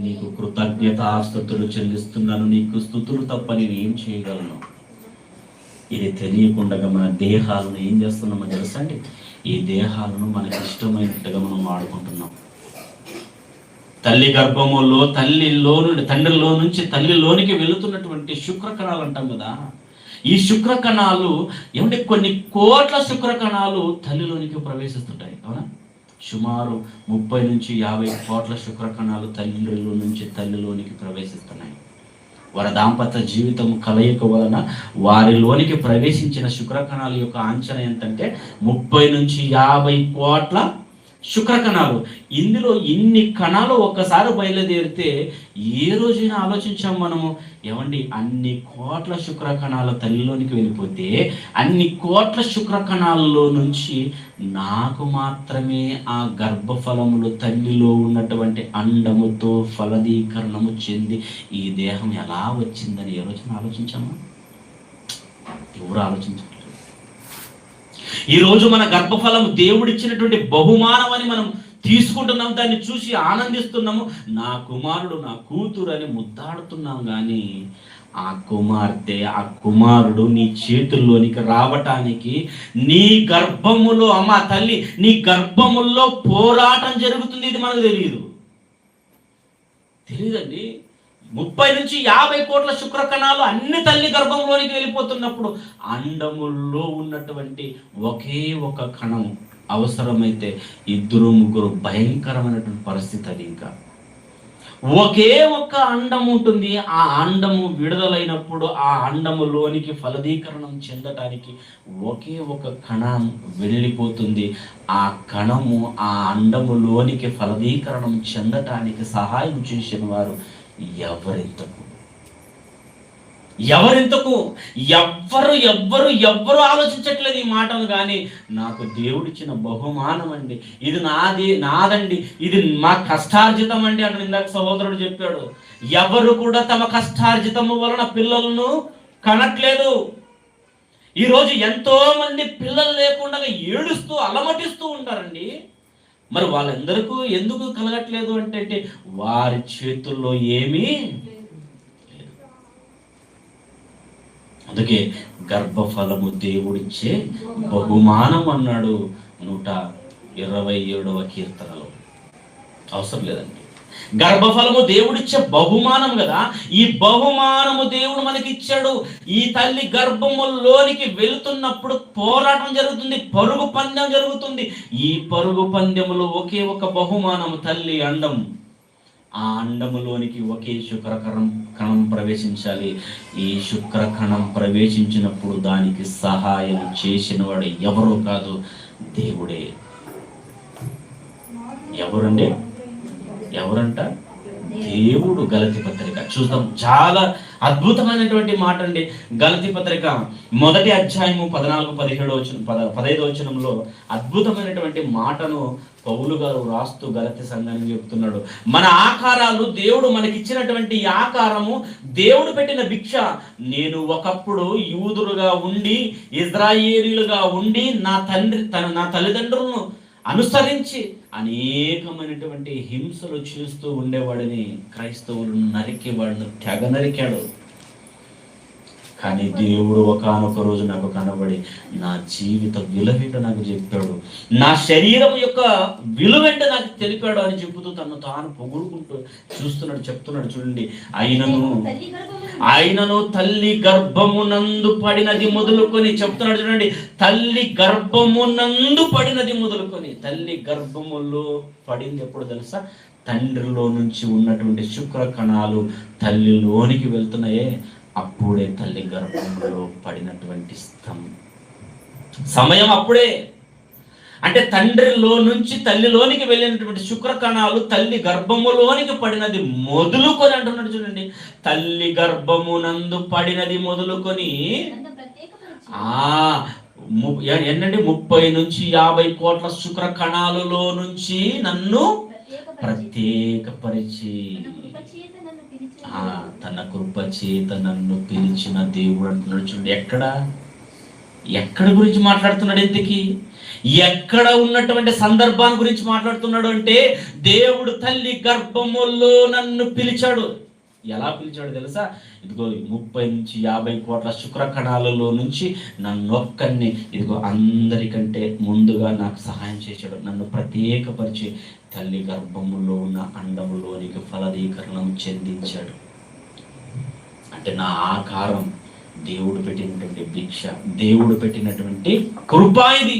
నీకు కృతజ్ఞతాస్తుతులు చెల్లిస్తున్నాను. నీకు స్తుతులు తప్ప నేను ఏం చేయగలను? ఇది తెలియకుండా మన దేహాలను ఏం చేస్తున్నామో తెలుసా అండి? ఈ దేహాలను మనకి ఇష్టమైనట్టుగా మనం వాడుకుంటున్నాం. తల్లి గర్భములో తండ్రిలో నుంచి తల్లిలోనికి వెళుతున్నటువంటి శుక్రకణాలు అంటాం కదా. ఈ శుక్రకణాలు ఏమంటే కొన్ని కోట్ల శుక్రకణాలు తల్లిలోనికి ప్రవేశిస్తుంటాయి, అవునా? సుమారు 30 నుంచి 50 కోట్ల శుక్రకణాలు తండ్రిలో నుంచి తల్లిలోనికి ప్రవేశిస్తున్నాయి. వారి దాంపత్య జీవితం కలయిక వలన వారిలోనికి ప్రవేశించిన శుక్రకణాల యొక్క అంచనా ఎంతంటే 30 నుంచి 50 కోట్ల శుక్రకణాలు. ఇందులో ఇన్ని కణాలు ఒక్కసారి బయలుదేరితే ఏ రోజైనా ఆలోచించాం మనము, ఏమండి అన్ని కోట్ల శుక్రకణాల తల్లిలోనికి వెళ్ళిపోతే అన్ని కోట్ల శుక్రకణాలలో నుంచి నాకు మాత్రమే ఆ గర్భఫలములు తల్లిలో ఉన్నటువంటి అండముతో ఫలదీకరణము చెంది ఈ దేహం ఎలా వచ్చిందని ఏ రోజున ఆలోచించామా? ఎవరు ఆలోచించారు? ఈరోజు మన గర్భఫలం దేవుడిచ్చినటువంటి బహుమానం అని మనం తీసుకుంటున్నాం, దాన్ని చూసి ఆనందిస్తున్నాము. నా కుమారుడు నా కూతురు అని ముద్దాడుతున్నాం. కానీ ఆ కుమార్తె ఆ కుమారుడు నీ చేతుల్లోనికి రావటానికి నీ గర్భములో, అమ్మ తల్లి నీ గర్భముల్లో పోరాటం జరుగుతుంది. ఇది మనకు తెలియదండి. 30 నుంచి 50 కోట్ల శుక్రకణాలు అన్ని తల్లి గర్భంలోనికి వెళ్ళిపోతున్నప్పుడు అండముల్లో ఉన్నటువంటి ఒకే ఒక కణం అవసరమైతే 2-3 భయంకరమైనటువంటి పరిస్థితి. అది ఇంకా ఒకే ఒక అండం ఉంటుంది. ఆ అండము విడుదలైనప్పుడు ఆ అండములోనికి ఫలదీకరణం చెందటానికి ఒకే ఒక కణం వెళ్ళిపోతుంది. ఆ కణము ఆ అండములోనికి ఫలదీకరణం చెందటానికి సహాయం చేసిన వారు ఎవరింతకు ఎవ్వరు ఆలోచించట్లేదు ఈ మాటలు. కానీ నాకు దేవుడిచ్చిన బహుమానం అండి, ఇది నాదండి, ఇది మా కష్టార్జితం అండి అని ఇందాక సహోదరుడు చెప్పాడు. ఎవరు కూడా తమ కష్టార్జితము వలన పిల్లలను కనట్లేదు. ఈరోజు ఎంతో మంది పిల్లలు లేకుండా ఏడుస్తూ అలమటిస్తూ ఉంటారండి. మరి వాళ్ళందరికీ ఎందుకు కలగట్లేదు అంటే వారి చేతుల్లో ఏమీ లేదు. అందుకే గర్భఫలము దేవుడిచ్చే బహుమానం అన్నాడు 127వ కీర్తనలో. అవసరం లేదండి, గర్భఫలము దేవుడిచ్చే బహుమానం కదా. ఈ బహుమానము దేవుడు మనకి ఇచ్చాడు. ఈ తల్లి గర్భములోనికి వెళుతున్నప్పుడు పోరాటం జరుగుతుంది, పరుగు పందెం జరుగుతుంది. ఈ పరుగు పందెములో ఒకే ఒక బహుమానము తల్లి అండం. ఆ అండములోనికి ఒకే కణం ప్రవేశించాలి. ఈ శుక్రకణం ప్రవేశించినప్పుడు దానికి సహాయం చేసిన వాడు ఎవరో కాదు, దేవుడే. ఎవరంట? దేవుడు. గలతీ పత్రిక చూద్దాం. చాలా అద్భుతమైనటువంటి మాట అండి. గలతీ పత్రిక 1వ అధ్యాయము 14-15 వచనంలో అద్భుతమైనటువంటి మాటను పౌలు గారు రాస్తూ గలతీ సంఘానికి చెప్తున్నాడు. మన ఆకారాలు, దేవుడు మనకిచ్చినటువంటి ఆకారము దేవుడు పెట్టిన భిక్ష. నేను ఒకప్పుడు యూదులుగా ఉండి ఇజ్రాయేలీలుగా ఉండి నా తల్లిదండ్రులను అనుసరించి అనేకమైనటువంటి హింసలు చేస్తూ ఉండేవాడిని. క్రైస్తవులను నరికేవాడిని తెగ నరికాడు. కానీ దేవుడు ఒకానొక రోజు నాకు కనబడి నా జీవిత విలువేంటో నాకు చెప్పాడు, నా శరీరం యొక్క విలువేంటో నాకు తెలిపాడు అని చెబుతూ తను తాను పొగుడుకుంటూ చెప్తున్నాడు. చూడండి, ఆయనను తల్లి గర్భమునందు పడినది మొదలుకొని చెప్తున్నాడు. చూడండి, తల్లి గర్భమునందు పడినది మొదలుకొని. తల్లి గర్భములో పడింది ఎప్పుడు తెలుసా? తండ్రిలో నుంచి ఉన్నటువంటి శుక్ర కణాలు తల్లిలోనికి వెళ్తున్నాయే, అప్పుడే తల్లి గర్భంలో పడినటువంటి సమయం. అప్పుడే అంటే తండ్రిలో నుంచి తల్లిలోనికి వెళ్ళినటువంటి శుక్రకణాలు తల్లి గర్భములోనికి పడినది మొదలుకొని అంటున్నాడు చూడండి. తల్లి గర్భమునందు పడినది మొదలుకొని ఏంటంటే 30 నుంచి 50 కోట్ల శుక్ర కణాలలో నుంచి నన్ను ప్రత్యేకపరిచి తన కృప చేత నన్ను పిలిచిన దేవుడు అంటున్నాడు చూడండి. ఎక్కడ గురించి మాట్లాడుతున్నాడు? ఇంతకీ ఎక్కడ ఉన్నటువంటి సందర్భాన్ని గురించి మాట్లాడుతున్నాడు అంటే, దేవుడు తల్లి గర్భములో నన్ను పిలిచాడు. ఎలా పిలిచాడు తెలుసా? ఇదిగో 30 నుంచి 50 కోట్ల శుక్ర కణాలలో నుంచి నన్నొక్కడిని ఇదిగో అందరికంటే ముందుగా నాకు సహాయం చేశాడు. నన్ను ప్రత్యేకపరిచి తల్లి గర్భములో ఉన్న అండములోనికి ఫలదీకరణం చెందించాడు. అంటే నా ఆకారం దేవుడు పెట్టినటువంటి భిక్ష, దేవుడు పెట్టినటువంటి కృప ఇది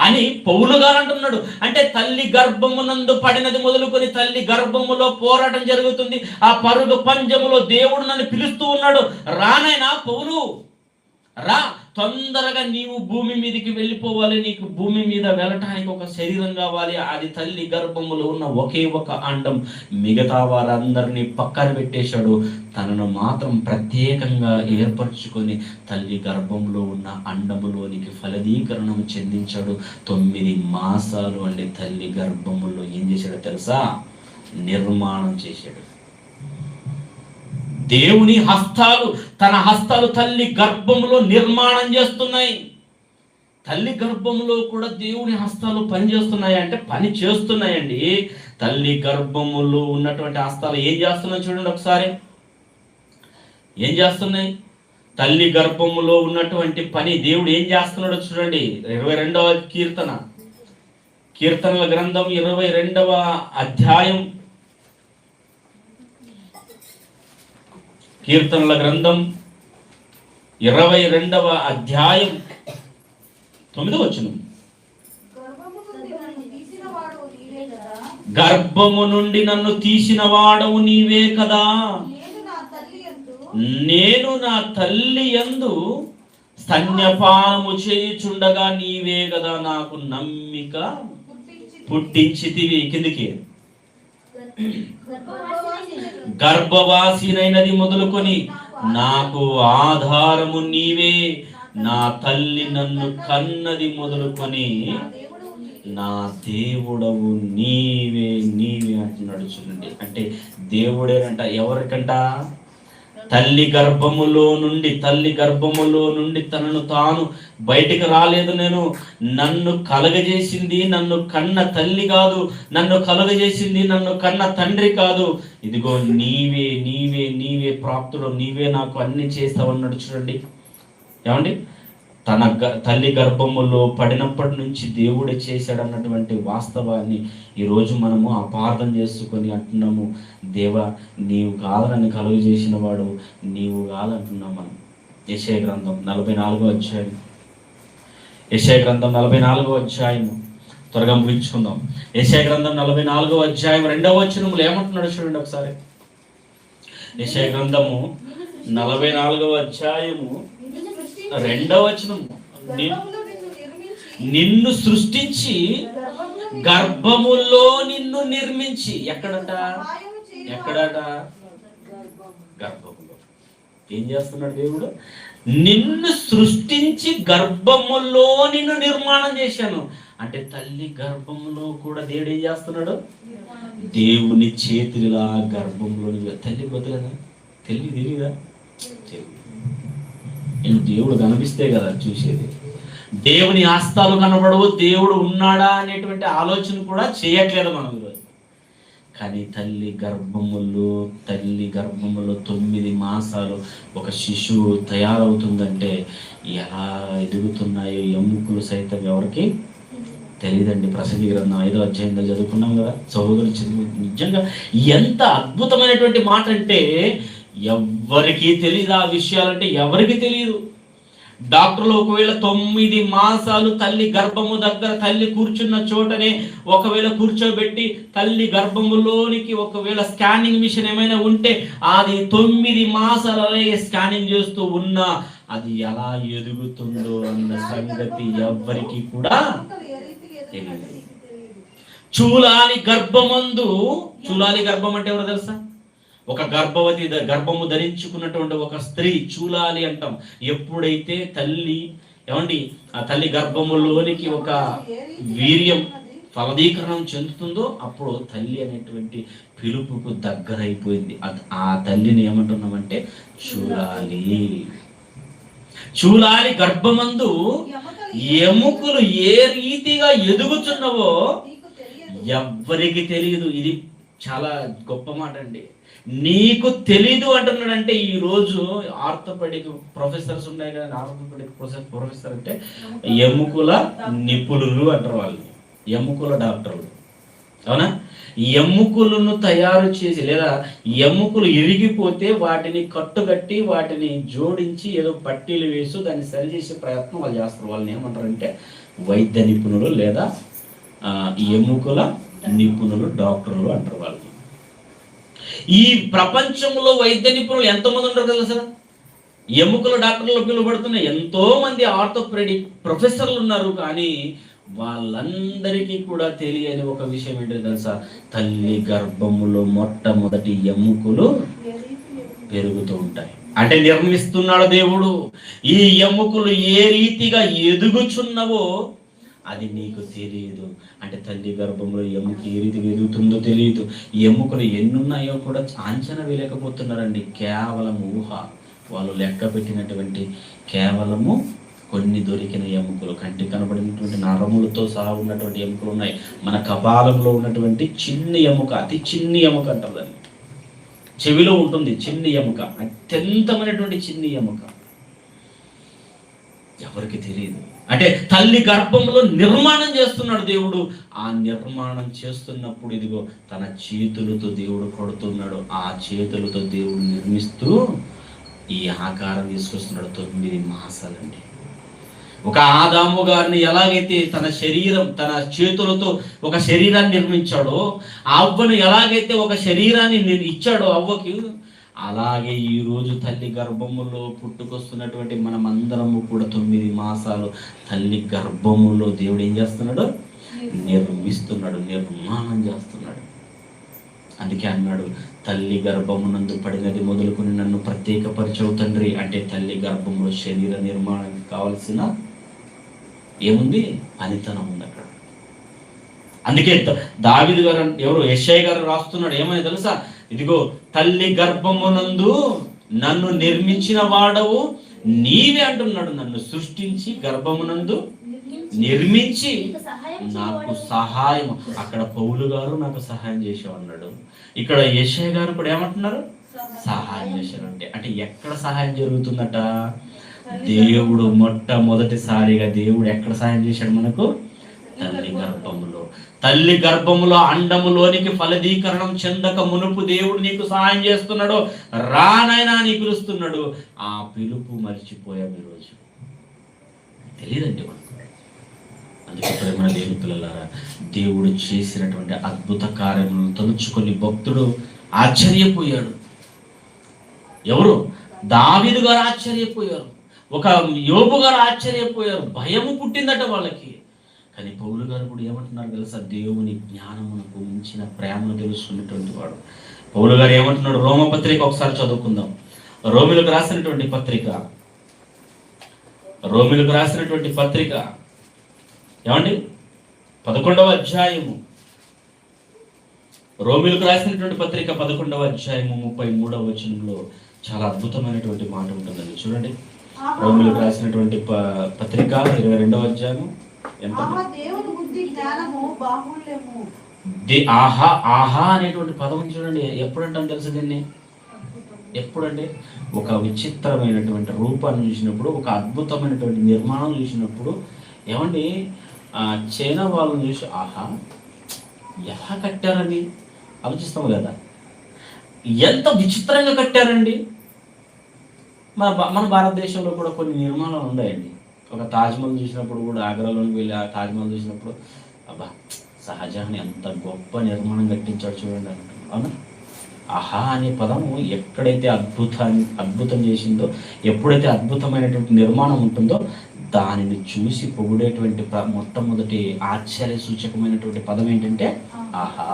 అని పౌలు గారు అంటున్నాడు. అంటే తల్లి గర్భమునందు పడినది మొదలుకొని తల్లి గర్భములో పోరాటం జరుగుతుంది. ఆ పరుగు పంజములో దేవుడు నన్ను పిలుస్తూ ఉన్నాడు. రానైనా పౌలు రా, తొందరగా నీవు భూమి మీదకి వెళ్ళిపోవాలి, నీకు భూమి మీద వెళ్ళటానికి ఒక శరీరం కావాలి. అది తల్లి గర్భములో ఉన్న ఒకే ఒక అండం. మిగతా వారందరినీ పక్కన పెట్టేశాడు. తనను మాత్రం ప్రత్యేకంగా ఏర్పరచుకొని తల్లి గర్భంలో ఉన్న అండములోనికి ఫలదీకరణం చెందించాడు. 9 మాసాలు అండి తల్లి గర్భములో ఏం చేశాడో తెలుసా? నిర్మాణం చేశాడు. దేవుని హస్తాలు, తన హస్తాలు తల్లి గర్భములో నిర్మాణం చేస్తున్నాయి. తల్లి గర్భంలో కూడా దేవుని హస్తాలు పని చేస్తున్నాయి. అంటే పని చేస్తున్నాయండి. తల్లి గర్భములో ఉన్నటువంటి హస్తాలు ఏం చేస్తున్నాయి చూడండి ఒకసారి. ఏం చేస్తున్నాయి? తల్లి గర్భములో ఉన్నటువంటి పని దేవుడు ఏం చేస్తున్నాడో చూడండి. 22వ కీర్తనల గ్రంథం 22వ అధ్యాయం, కీర్తనల గ్రంథం 22వ అధ్యాయం 9వ వచనం. గర్భము నుండి నన్ను తీసిన వాడవు నీవే కదా, నేను నా తల్లి యందు స్తన్యపానము చేయుచుండగా నీవే కదా నాకు నమ్మిక పుట్టించితివి. కిందికి గర్భవాసినైనది మొదలుకొని నాకు ఆధారము నీవే, నా తల్లి నన్ను కన్నది మొదలుకొని నా దేవుడవు నీవే నీవే అంటున్నాడు చూడండి. అంటే దేవుడేనంట. ఎవరికంట? తల్లి గర్భములో నుండి తనను తాను బయటికి రాలేదు. నన్ను కలగజేసింది నన్ను కన్న తల్లి కాదు, నన్ను కలగజేసింది నన్ను కన్న తండ్రి కాదు. ఇదిగో నీవే నీవే నీవే ప్రాప్తుడు, నీవే నాకు అన్ని చేస్తావన్నాడు చూడండి. ఏమండి? తన తల్లి గర్భములో పడినప్పటి నుంచి దేవుడే చేశాడు అన్నటువంటి వాస్తవాన్ని ఈరోజు మనము అపార్థం చేసుకొని అంటున్నాము. దేవా, నీవు కాదు నన్ను కలుగు చేసిన వాడు, నీవు కాదంటున్నాం మనం. యెషయా గ్రంథం 44వ అధ్యాయం, యెషయా గ్రంథం 44వ అధ్యాయం త్వరగా ముగించుకుందాం. యెషయా గ్రంథం 44వ అధ్యాయం 2వ వచనంలో ఏమంటున్నాడు చూడండి ఒకసారి. యెషయా గ్రంథము 44వ అధ్యాయము 2వ వచనం. నిన్ను సృష్టించి గర్భములో నిన్ను నిర్మించి. ఎక్కడట? గర్భములో. ఏం చేస్తున్నాడు దేవుడు? నిన్ను సృష్టించి గర్భములో నిన్ను నిర్మాణం చేశాను. అంటే తల్లి గర్భంలో కూడా దేవుడు ఏం చేస్తున్నాడు? దేవుని చేతులా గర్భంలో. తల్లి బతులదా? తెలియదా? దేవుడు కనిపిస్తే కదా చూసేది. దేవుని హస్తాలు కనబడవు, దేవుడు ఉన్నాడా అనేటువంటి ఆలోచన కూడా చేయట్లేదు మనం ఈరోజు. కానీ తల్లి గర్భములో 9 మాసాలు ఒక శిశువు తయారవుతుందంటే ఎలా ఎదుగుతున్నాయో ఎముకలు సైతం ఎవరికి తెలియదండి. ప్రసంగి గ్రంథం 5వ అధ్యాయంలో చదువుకున్నాం కదా సహోదరు. నిజంగా ఎంత అద్భుతమైనటువంటి మాట అంటే ఎవరికి తెలియదు ఆ విషయాలంటే. ఎవరికి తెలియదు. డాక్టర్లు ఒకవేళ 9 మాసాలు తల్లి గర్భము దగ్గర తల్లి కూర్చున్న చోటనే ఒకవేళ కూర్చోబెట్టి తల్లి గర్భములోనికి ఒకవేళ స్కానింగ్ మిషన్ ఏమైనా ఉంటే అది 9 మాసాలే స్కానింగ్ చేస్తూ ఉన్నా అది ఎలా ఎదుగుతుందో అన్న సంగతి ఎవ్వరికి కూడా తెలియదు. చూలాలి గర్భమందు, చూలాలి గర్భం అంటే ఎవరో తెలుసా? ఒక గర్భవతి, గర్భము ధరించుకున్నటువంటి ఒక స్త్రీ చూలాలి అంటాం. ఎప్పుడైతే తల్లి ఆ తల్లి గర్భములోనికి ఒక వీర్యం ఫలదీకరణం చెందుతుందో అప్పుడు తల్లి అనేటువంటి పిలుపుకు దగ్గరైపోయింది. ఆ తల్లిని ఏమంటున్నామంటే చూలాలి. చూలాలి గర్భమందు ఎముకలు ఏ రీతిగా ఎదుగుచున్నవో ఎవ్వరికి తెలియదు. ఇది చాలా గొప్ప మాట అండి. నీకు తెలీదు అంటున్నాడంటే, ఈ రోజు ఆర్థోపెడిక్ ప్రొఫెసర్స్ ఉన్నాయి కదా, ఆర్థోపెడిక్ ప్రొఫెసర్ అంటే ఎముకల నిపుణులు అంటారు వాళ్ళు, ఎముకల డాక్టర్లు. అవునా? ఎముకలను తయారు చేసి లేదా ఎముకలు ఇరిగిపోతే వాటిని కట్టుకట్టి వాటిని జోడించి ఏదో పట్టీలు వేసి దాన్ని సరిచేసే ప్రయత్నం వాళ్ళు చేస్తారు. వాళ్ళని ఏమంటారంటే వైద్య నిపుణులు లేదా ఎముకల నిపుణులు, డాక్టర్లు అంటారు వాళ్ళు. ఈ ప్రపంచంలో వైద్య నిపుణులు ఎంతోమంది ఉంటారు తెలుసా? ఎముకల డాక్టర్లు పిలువబడుతున్నాయి. ఎంతో మంది ఆర్థోపెడిక్ ప్రొఫెసర్లు ఉన్నారు. కానీ వాళ్ళందరికీ కూడా తెలియని ఒక విషయం ఏంటో తెలుసా? తల్లి గర్భములో మొట్టమొదటి ఎముకలు పెరుగుతూ ఉంటాయి. అంటే నిర్మిస్తున్నాడు దేవుడు. ఈ ఎముకలు ఏ రీతిగా ఎదుగుచున్నవో అది నీకు తెలియదు. అంటే తల్లి గర్భంలో ఎముక ఏ రీతిగా ఎదుగుతుందో తెలియదు. ఎముకలు ఎన్నున్నాయో కూడా అంచనా వేయలేకపోతున్నారండి. కేవలం ఊహ. వాళ్ళు లెక్క పెట్టినటువంటి కేవలము కొన్ని దొరికిన ఎముకలు, కంటికి కనబడినటువంటి నరములతో సహా ఉన్నటువంటి ఎముకలు ఉన్నాయి. మన కపాలంలో ఉన్నటువంటి చిన్ని ఎముక, అతి చిన్ని ఎముక అంటారు దాన్ని. చెవిలో ఉంటుంది చిన్ని ఎముక, అత్యంతమైనటువంటి చిన్ని ఎముక. ఎవరికి తెలియదు. అంటే తల్లి గర్భంలో నిర్మాణం చేస్తున్నాడు దేవుడు. ఆ నిర్మాణం చేస్తున్నప్పుడు ఇదిగో తన చేతులతో దేవుడు కొడుతున్నాడు. ఆ చేతులతో దేవుడు నిర్మిస్తూ ఈ ఆకారం తీసుకొస్తున్నాడు. 9 మాసాలండి. ఒక ఆదాము గారిని ఎలాగైతే తన శరీరం, తన చేతులతో ఒక శరీరాన్ని నిర్మించాడో, అవ్వను ఎలాగైతే ఒక శరీరాన్ని ఇచ్చాడో అవ్వకి, అలాగే ఈ రోజు తల్లి గర్భములో పుట్టుకొస్తున్నటువంటి మనమందరము కూడా 9 మాసాలు తల్లి గర్భములో దేవుడు ఏం చేస్తున్నాడు? నిర్మిస్తున్నాడు, నిర్మాణం చేస్తున్నాడు. అందుకే అన్నాడు, తల్లి గర్భమునందు పడినది మొదలుకొని నన్ను ప్రత్యేకపరచవు తండ్రి. అంటే తల్లి గర్భంలో శరీర నిర్మాణానికి కావలసిన ఏముంది? పనితనం ఉంది అక్కడ. అందుకే దావీదు గారు, ఎవరు యెషయా గారు రాస్తున్నాడు, ఏమని తెలుసా? ఇదిగో తల్లి గర్భమునందు నన్ను నిర్మించిన వాడవు నీవే అంటున్నాడు. నన్ను సృష్టించి గర్భమునందు నిర్మించి నాకు సహాయం. అక్కడ పౌలు గారు నాకు సహాయం చేసేవన్నాడు. ఇక్కడ యెషయా గారు కూడా ఏమంటున్నారు? సహాయం చేశారంటే. అంటే ఎక్కడ సహాయం జరుగుతుందట? దేవుడు మొట్టమొదటిసారిగా దేవుడు ఎక్కడ సహాయం చేశాడు మనకు? తల్లి గర్భములో. తల్లి గర్భములో అండములోనికి ఫలదీకరణం చెందక మునుపు దేవుడు నీకు సహాయం చేస్తున్నాడు. రానైనా అని పిలుస్తున్నాడు. ఆ పిలుపు మర్చిపోయాం ఈరోజు. తెలియదండి మనకు. అందుకే ప్రేమ దేవుని పిల్లలారా, దేవుడు చేసినటువంటి అద్భుత కార్యములను తలుచుకొని భక్తుడు ఆశ్చర్యపోయాడు. ఎవరు? దావీదు గారు ఆశ్చర్యపోయారు. ఒక యోబు గారు ఆశ్చర్యపోయారు. భయము పుట్టిందట వాళ్ళకి. కానీ పౌలు గారు కూడా ఏమంటున్నారు తెలుసా? దేవుని జ్ఞానమునకు మించిన ప్రేమను తెలుసుకున్నటువంటి వాడు. పౌలు గారు ఏమంటున్నాడు? రోమపత్రిక ఒకసారి చదువుకుందాం. రోమిలకు రాసినటువంటి పత్రిక, రోమిలకు రాసినటువంటి పత్రిక ఏమండి 11వ అధ్యాయము, రోమిలకు రాసినటువంటి పత్రిక 11వ అధ్యాయము 33వ వచనంలో చాలా అద్భుతమైనటువంటి మాట ఉంటుందండి. చూడండి, రోమిలకు రాసినటువంటి పత్రిక 22వ అధ్యాయము. ఆహా ఆహా అనేటువంటి పదం చూడండి. ఎప్పుడంటాం తెలుసు దీన్ని? ఎప్పుడంటే ఒక విచిత్రమైనటువంటి రూపాన్ని చూసినప్పుడు, ఒక అద్భుతమైనటువంటి నిర్మాణం చూసినప్పుడు, ఏమండి చైనా వాళ్ళని చూసి ఆహా ఎలా కట్టారని ఆలోచిస్తాము కదా. ఎంత విచిత్రంగా కట్టారండి. మన భారతదేశంలో కూడా కొన్ని నిర్మాణాలు ఉన్నాయండి. ఒక తాజ్మహల్ చూసినప్పుడు కూడా, ఆగ్రాలోకి వెళ్ళి ఆ తాజ్మహల్ చూసినప్పుడు అబ్బా షాజహాన్ ఎంత గొప్ప నిర్మాణం కట్టించాడు చూడండి అంటున్నాడు. అవునా? ఆహా అనే పదము ఎక్కడైతే అద్భుతం చేసిందో, ఎప్పుడైతే అద్భుతమైనటువంటి నిర్మాణం ఉంటుందో దానిని చూసి పొగిడేటువంటి మొట్టమొదటి ఆశ్చర్య సూచకమైనటువంటి పదం ఏంటంటే ఆహా.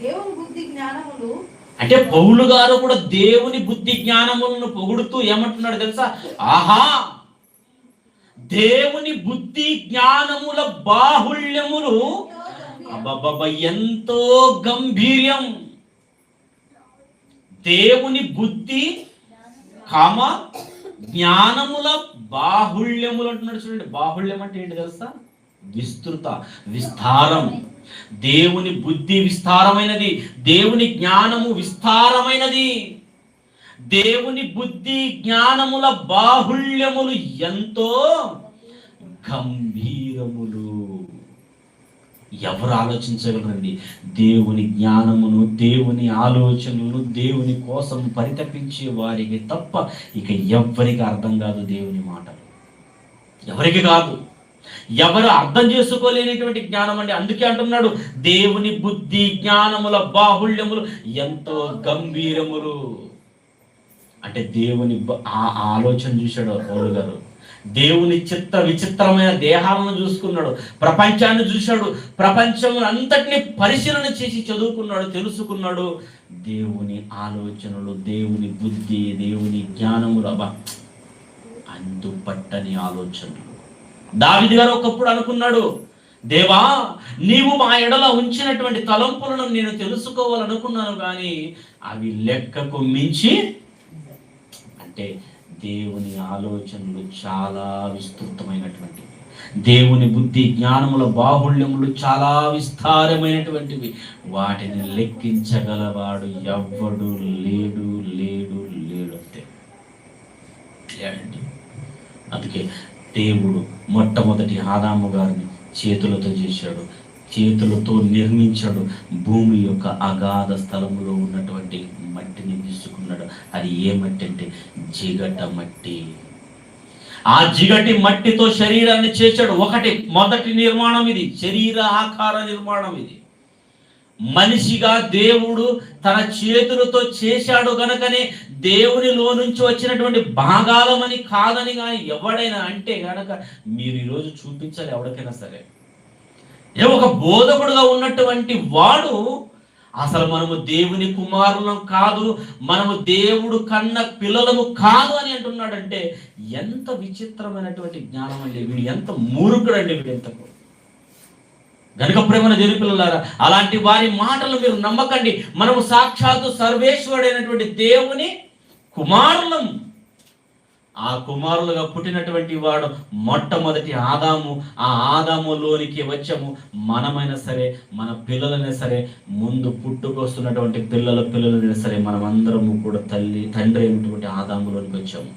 దేవుని బుద్ధి జ్ఞానములు
అంటే పౌలు గారు కూడా దేవుని బుద్ధి జ్ఞానములను పొగుడుతూ ఏమంటున్నాడు తెలుసా? ఆహా, దేవుని బుద్ధి జ్ఞానముల బాహుళ్యములు అబ్బబ్బబ్బ ఎంతో గంభీర్యం. దేవుని బుద్ధి జ్ఞానముల బాహుళ్యములు అంటున్నాడు. చూడండి, బాహుళ్యం అంటే ఏంటి తెలుసా? విస్తృత, విస్తారం. దేవుని బుద్ధి విస్తారమైనది, దేవుని జ్ఞానము విస్తారమైనది. దేవుని బుద్ధి జ్ఞానముల బాహుళ్యములు ఎంతో గంభీరములు. ఎవరు ఆలోచించగలరండి దేవుని జ్ఞానమును, దేవుని ఆలోచనలను, దేవుని కోసం పరితపించే వారికి తప్ప ఇక ఎవ్వరికి అర్థం కాదు దేవుని మాటలు. ఎవరికి కాదు, ఎవరు అర్థం చేసుకోలేనటువంటి జ్ఞానం అండి. అందుకే అంటున్నాడు దేవుని బుద్ధి జ్ఞానముల బాహుళ్యములు ఎంతో గంభీరములు. అంటే దేవుని ఆలోచన చూశాడు పౌలు గారు. దేవుని విచిత్రమైన దేహాలను చూసుకున్నాడు, ప్రపంచాన్ని చూశాడు, ప్రపంచం అంతటిని పరిశీలన చేసి చదువుకున్నాడు, తెలుసుకున్నాడు. దేవుని ఆలోచనలు, దేవుని బుద్ధి, దేవుని జ్ఞానములు అబ్బా అందుపట్టని ఆలోచనలు. దావీదు గారు ఒకప్పుడు అనుకున్నాడు, దేవా నీవు మా ఎడల ఉంచినటువంటి తలంపులను నేను తెలుసుకోవాలనుకున్నాను, కానీ అవి లెక్కకు మించి. అంటే దేవుని ఆలోచనలు చాలా విస్తృతమైనటువంటివి, దేవుని బుద్ధి జ్ఞానముల బాహుళ్యములు చాలా విస్తారమైనటువంటివి. వాటిని లెక్కించగలవాడు ఎవ్వడు లేడు లేడు లేడు అంతే లేడండి. అందుకే దేవుడు మొట్టమొదటి ఆదాము గారిని చేతులతో చేశాడు, చేతులతో నిర్మించాడు. భూమి యొక్క అగాధ స్థలములో ఉన్నటువంటి మట్టిని తీసుకున్నాడు. అది ఏ మట్టి అంటే జిగట మట్టి. ఆ జిగటి మట్టితో శరీరాన్ని చేశాడు. మొదటి నిర్మాణం ఇది, శరీర ఆకార నిర్మాణం ఇది. మనిషిగా దేవుడు తన చేతులతో చేశాడు గనకనే దేవునిలో నుంచి వచ్చినటువంటి భాగాలమని కాదని కానీ ఎవడైనా అంటే గనక మీరు ఈరోజు చూపించాలి ఎవరికైనా సరే. ఒక బోధకుడుగా ఉన్నటువంటి వాడు అసలు మనము దేవుని కుమారులం కాదు, మనము దేవుడు కన్న పిల్లలము కాదు అని అంటున్నాడంటే ఎంత విచిత్రమైనటువంటి జ్ఞానం అండి. వీడు ఎంత మూర్ఖుడండి, వీడు ఎంతకు. గనుక ప్రేమన దేవుని పిల్లలారా, అలాంటి వారి మాటలు మీరు నమ్మకండి. మనము సాక్షాత్తు సర్వేశ్వరుడైనటువంటి దేవుని కుమారులం. ఆ కుమారులుగా పుట్టినటువంటి వాడు మొట్టమొదటి ఆదాము. ఆ ఆదాములోనికి వచ్చాము. మనమైనా సరే, మన పిల్లలైనా సరే, ముందు పుట్టుకొస్తున్నటువంటి పిల్లలైనా సరే, మనమందరము కూడా తండ్రి అయినటువంటి ఆదాములోనికి వచ్చాము.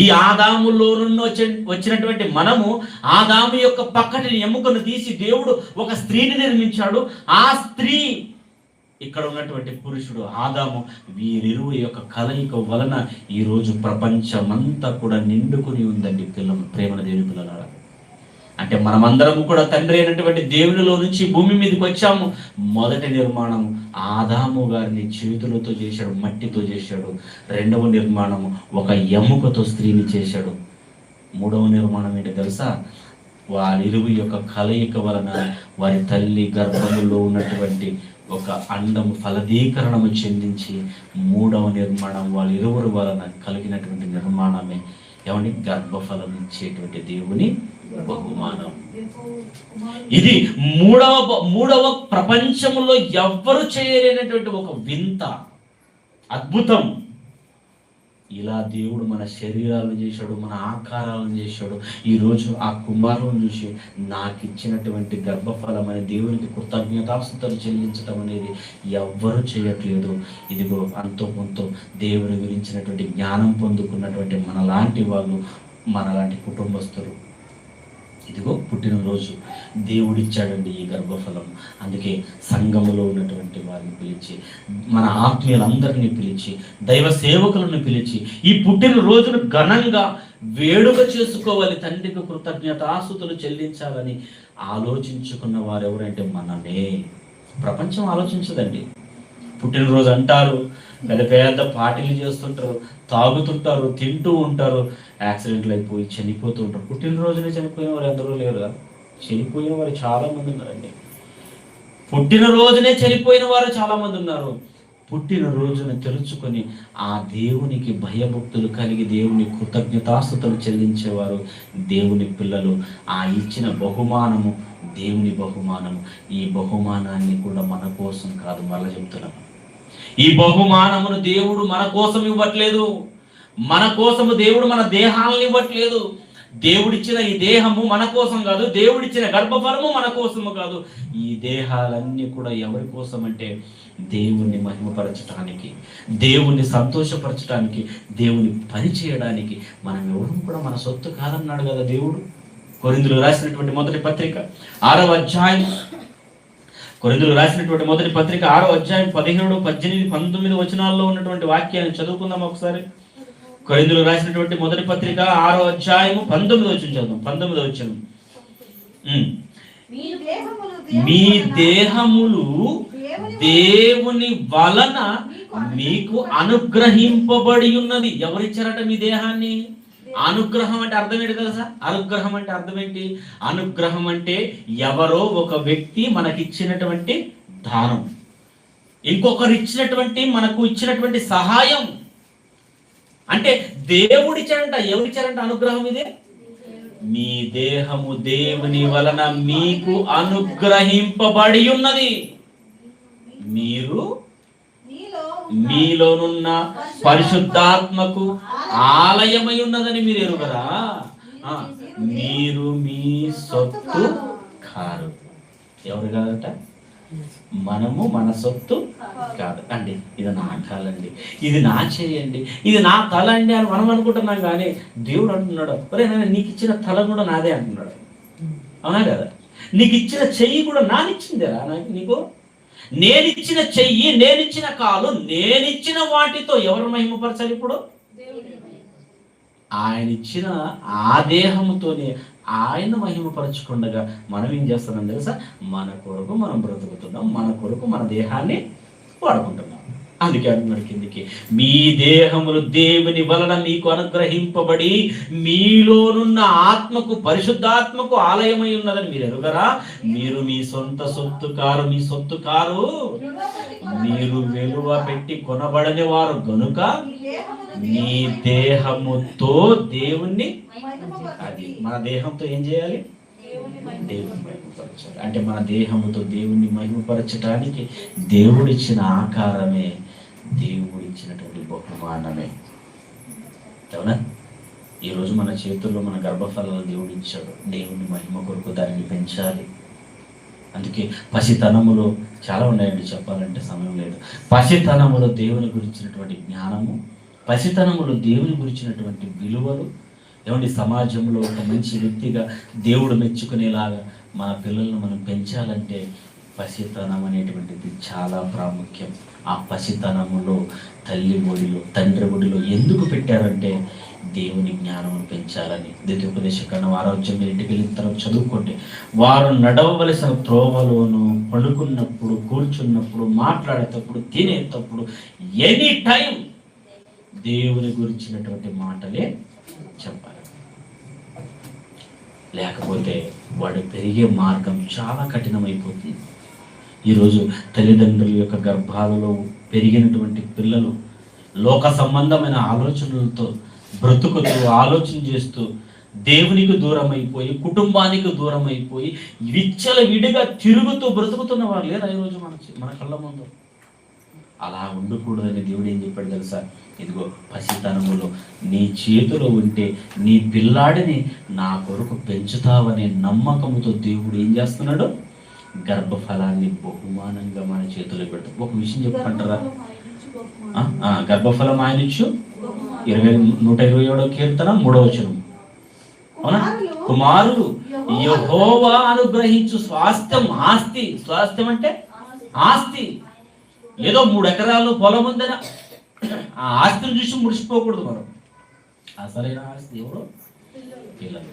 ఈ ఆదాములో నుండి వచ్చినటువంటి మనము ఆదాము యొక్క పక్కటి ఎముకను తీసి దేవుడు ఒక స్త్రీని నిర్మించాడు. ఆ స్త్రీ ఇక్కడ ఉన్నటువంటి పురుషుడు ఆదాము. వీరిరువు యొక్క కలయిక వలన ఈరోజు ప్రపంచమంతా కూడా నిండుకుని ఉందండి ప్రేమల దేవుని పిల్లలారా. అంటే మనమందరము కూడా తండ్రి అయినటువంటి దేవునిలో నుంచి భూమి మీదకి వచ్చాము. మొదటి నిర్మాణము ఆదాము గారిని చేతులతో చేశాడు, మట్టితో చేశాడు. రెండవ నిర్మాణము ఒక ఎముకతో స్త్రీని చేశాడు. మూడవ నిర్మాణం ఏంటి తెలుసా? వారిరువు యొక్క కలయిక వలన వారి తల్లి గర్భములో ఉన్నటువంటి ఒక అండము ఫలదీకరణము చెందించి మూడవ నిర్మాణం వాళ్ళిరువురు వలన కలిగినటువంటి నిర్మాణమే ఏమండి గర్భఫలం ఇచ్చేటువంటి దేవుని బహుమానం. ఇది మూడవ ప్రపంచంలో ఎవ్వరు చేయలేనటువంటి ఒక వింత అద్భుతం. ఇలా దేవుడు మన శరీరాలను చేశాడు, మన ఆకారాలను చేశాడు. ఈరోజు ఆ కుమారులను చూసి నాకు ఇచ్చినటువంటి గర్భఫలం అనే దేవునికి కృతజ్ఞతాస్తుతులు చెల్లించడం అనేది ఎవ్వరూ చేయట్లేదు. ఇదిగో అంతో కొంత దేవుని గురించినటువంటి జ్ఞానం పొందుకున్నటువంటి మనలాంటి వాళ్ళు, మనలాంటి కుటుంబస్తులు ఇదిగో పుట్టినరోజు దేవుడిచ్చాడండి ఈ గర్భఫలం. అందుకే సంఘములో ఉన్నటువంటి వారిని పిలిచి, మన ఆత్మీయులందరినీ పిలిచి, దైవ సేవకులను పిలిచి ఈ పుట్టినరోజును ఘనంగా వేడుక చేసుకోవాలి, తండ్రికి కృతజ్ఞతాస్తుతులు చెల్లించాలని ఆలోచించుకున్న వారు ఎవరంటే మనమే. ప్రపంచం ఆలోచించదండి. పుట్టినరోజు అంటారు, పెద్ద పెద్ద పార్టీలు చేస్తుంటారు, తాగుతుంటారు, తింటూ ఉంటారు, యాక్సిడెంట్లు అయిపోయి చనిపోతూ ఉంటారు. పుట్టినరోజునే చనిపోయిన వారు ఎందరో లేరు కదా, చనిపోయిన వారు చాలా మంది ఉన్నారండి. పుట్టినరోజునే చనిపోయిన వారు చాలా మంది ఉన్నారు. పుట్టినరోజును తెలుసుకొని ఆ దేవునికి భయభక్తులు కలిగి దేవుని కృతజ్ఞతాస్తుతులు చెల్లించేవారు దేవుని పిల్లలు. ఆ ఇచ్చిన బహుమానము దేవుని బహుమానము. ఈ బహుమానాన్ని కూడా మన కోసం కాదు, మళ్ళీ చెప్తున్నాము, ఈ బహుమానమును దేవుడు మన కోసం ఇవ్వట్లేదు. మన కోసము దేవుడు మన దేహాలను ఇవ్వట్లేదు. దేవుడిచ్చిన ఈ దేహము మన కోసం కాదు, దేవుడిచ్చిన గర్భఫలము మన కోసము కాదు. ఈ దేహాలన్నీ కూడా ఎవరి కోసం అంటే దేవుణ్ణి మహిమపరచడానికి, దేవుణ్ణి సంతోషపరచడానికి, దేవుని పని చేయడానికి. మనం ఎవరు కూడా మన సొత్తు కాదన్నాడు కదా దేవుడు. కొరింథీయులకు రాసినటువంటి మొదటి పత్రిక 6వ అధ్యాయం, కొరింథీయులకు రాసినటువంటి మొదటి పత్రిక 6వ అధ్యాయం 17, 18, 19 వచనాల్లో ఉన్నటువంటి వాక్యాన్ని చదువుకుందాం ఒకసారి. కొరింథీయులకు రాసినటువంటి మొదటి పత్రిక 6వ అధ్యాయము 19 వచనం చదువుదాం. 19 వచనం, మీ దేహములు దేవుని వలన మీకు అనుగ్రహింపబడి ఉన్నది. ఎవరిచ్చారట మీ దేహాన్ని? అనుగ్రహం అంటే అర్థం ఏంటి తెలుసా? అనుగ్రహం అంటే అర్థం ఏంటి? అనుగ్రహం అంటే ఎవరో ఒక వ్యక్తి మనకిచ్చినటువంటి దానం, ఇంకొకరు ఇచ్చినటువంటి మనకు ఇచ్చినటువంటి సహాయం. అంటే దేవుడిచ్చాడంట. ఎవరిచ్చారంట అనుగ్రహం? ఇదే మీ దేహము దేవుని వలన మీకు అనుగ్రహింపబడి ఉన్నది. మీరు మీలోనున్న పరిశుద్ధాత్మకు ఆలయమై ఉన్నదని మీరు ఎరుగరా? మీరు మీ సొత్తు కారు. ఎవరు కాదట? మనము మన సొత్తు కాదు అండి. ఇది నా కాలండి, ఇది నా చేయండి, ఇది నా తల అండి అని మనం అనుకుంటున్నాం. కానీ దేవుడు అంటున్నాడు, ఒరే నీకు ఇచ్చిన తల కూడా నాదే అంటున్నాడు. అవునా కదా? నీకు ఇచ్చిన చెయ్యి కూడా నానిచ్చిందేరా నీకు. నేనిచ్చిన చెయ్యి, నేనిచ్చిన కాలు, నేనిచ్చిన వాటితో ఎవరు మహిమపరచాలి? ఇప్పుడు ఆయన ఇచ్చిన ఆ దేహముతోనే ఆయన మహిమపరచుకుండగా మనం ఏం చేస్తున్నాం తెలుసా? మన కొరకు మనం బ్రతుకుతున్నాం, మన కొరకు మన దేహాన్ని వాడుకుంటున్నాం. అందుకే అంటున్నాడు కిందికి, మీ దేహములు దేవుని వలన మీకు అనుగ్రహింపబడి మీలోనున్న ఆత్మకు, పరిశుద్ధాత్మకు ఆలయమై ఉన్నదని మీరు ఎరుగరా? మీరు మీ సొంత సొత్తు కారు, మీ సొత్తు కారు, మీరు విలువ పెట్టి కొనబడని వారు గనుక మీ దేహముతో దేవుణ్ణి, అది మన దేహంతో ఏం చేయాలి? దేవుని మహిమపరచాలి. అంటే మన దేహముతో దేవుణ్ణి మహిమపరచడానికి దేవుడిచ్చిన ఆకారమే, దేవుడిచ్చినటువంటి బహుమానమే. అవునా? ఈరోజు మన చేతుల్లో మన గర్భఫలాలు దేవుడు ఇచ్చాడు. దేవుని మహిమ కొరకు దానిని పెంచాలి. అందుకే పసితనములో చాలా ఉన్నాయండి, చెప్పాలంటే సమయం లేదు. పసితనములో దేవుని గురించినటువంటి జ్ఞానము, పసితనములో దేవుని గురించినటువంటి విలువలు. ఏమండి, సమాజంలో ఒక మంచి వ్యక్తిగా దేవుడు మెచ్చుకునేలాగా మన పిల్లలను మనం పెంచాలంటే పసితనం అనేటువంటిది చాలా ప్రాముఖ్యం. ఆ పసితనములో తల్లి ఒడిలో, తండ్రి ఒడిలో ఎందుకు పెట్టారంటే దేవుని జ్ఞానమును పెంచాలని. ద్వితీయోపదేశకాండం 6వ అధ్యాయం ఇంటికి వెళ్ళిన తర్వాత చదువుకోండి. వారు నడవవలసిన త్రోవలోను, పడుకున్నప్పుడు, కూర్చున్నప్పుడు, మాట్లాడేటప్పుడు, తినేటప్పుడు, ఎనీ టైం దేవుని గురించినటువంటి మాటలే చెప్పాలి. లేకపోతే వాడు పెరిగే మార్గం చాలా కఠినమైపోతుంది. ఈరోజు తల్లిదండ్రుల యొక్క గర్భాలలో పెరిగినటువంటి పిల్లలు లోక సంబంధమైన ఆలోచనలతో బ్రతుకుతూ, ఆలోచన చేస్తూ, దేవునికి దూరం అయిపోయి, కుటుంబానికి దూరం అయిపోయి, విచ్చల విడిగా తిరుగుతూ బ్రతుకుతున్న వారు లేదా ఈరోజు మన కళ్ళ ముందు? అలా ఉండకూడదని దేవుడు ఏం చెప్పాడు తెలుసా? ఇదిగో పసితనములో నీ చేతిలో ఉంటే నీ పిల్లాడిని నా కొరకు పెంచుతావనే నమ్మకముతో దేవుడు ఏం చేస్తున్నాడు? గర్భఫలాన్ని బహుమానంగా మన చేతిలో పెడతాం. ఒక విషయం చెప్పంటారా? గర్భఫలం ఆయన ఇచ్చు 127వ కీర్తన 3వ వచనం. అవునా? కుమారులు యెహోవా అనుగ్రహించు స్వాస్థ్యం, ఆస్తి. స్వాస్థ్యం అంటే ఆస్తి. ఏదో 3 ఎకరాలు పొలం ఉందని ఆ ఆస్తిని చూసి ముడిచిపోకూడదు. మనం అసలైన ఆస్తి దేవుడు పిల్లలు.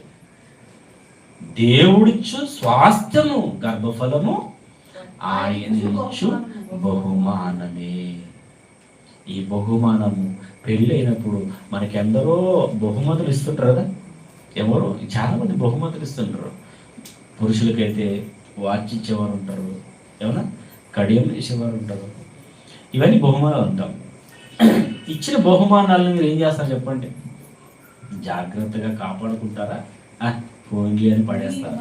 దేవుడిచ్చు స్వాస్థ్యము, గర్భఫలము ఆయన ఇచ్చు బహుమానమే.
ఈ బహుమానము పెళ్ళి అయినప్పుడు మనకి ఎందరో బహుమతులు ఇస్తుంటారు కదా. ఎవరు చాలా మంది బహుమతులు ఇస్తుంటారు. పురుషులకైతే వాచ్ ఇచ్చేవారు ఉంటారు, ఏమన్నా కడియం వేసేవారు ఉంటారు. ఇవన్నీ బహుమానాలు అంటాం. ఇచ్చిన బహుమానాలను మీరు ఏం చేస్తారు చెప్పండి? జాగ్రత్తగా కాపాడుకుంటారా? ఫోన్లీ అని పడేస్తారు.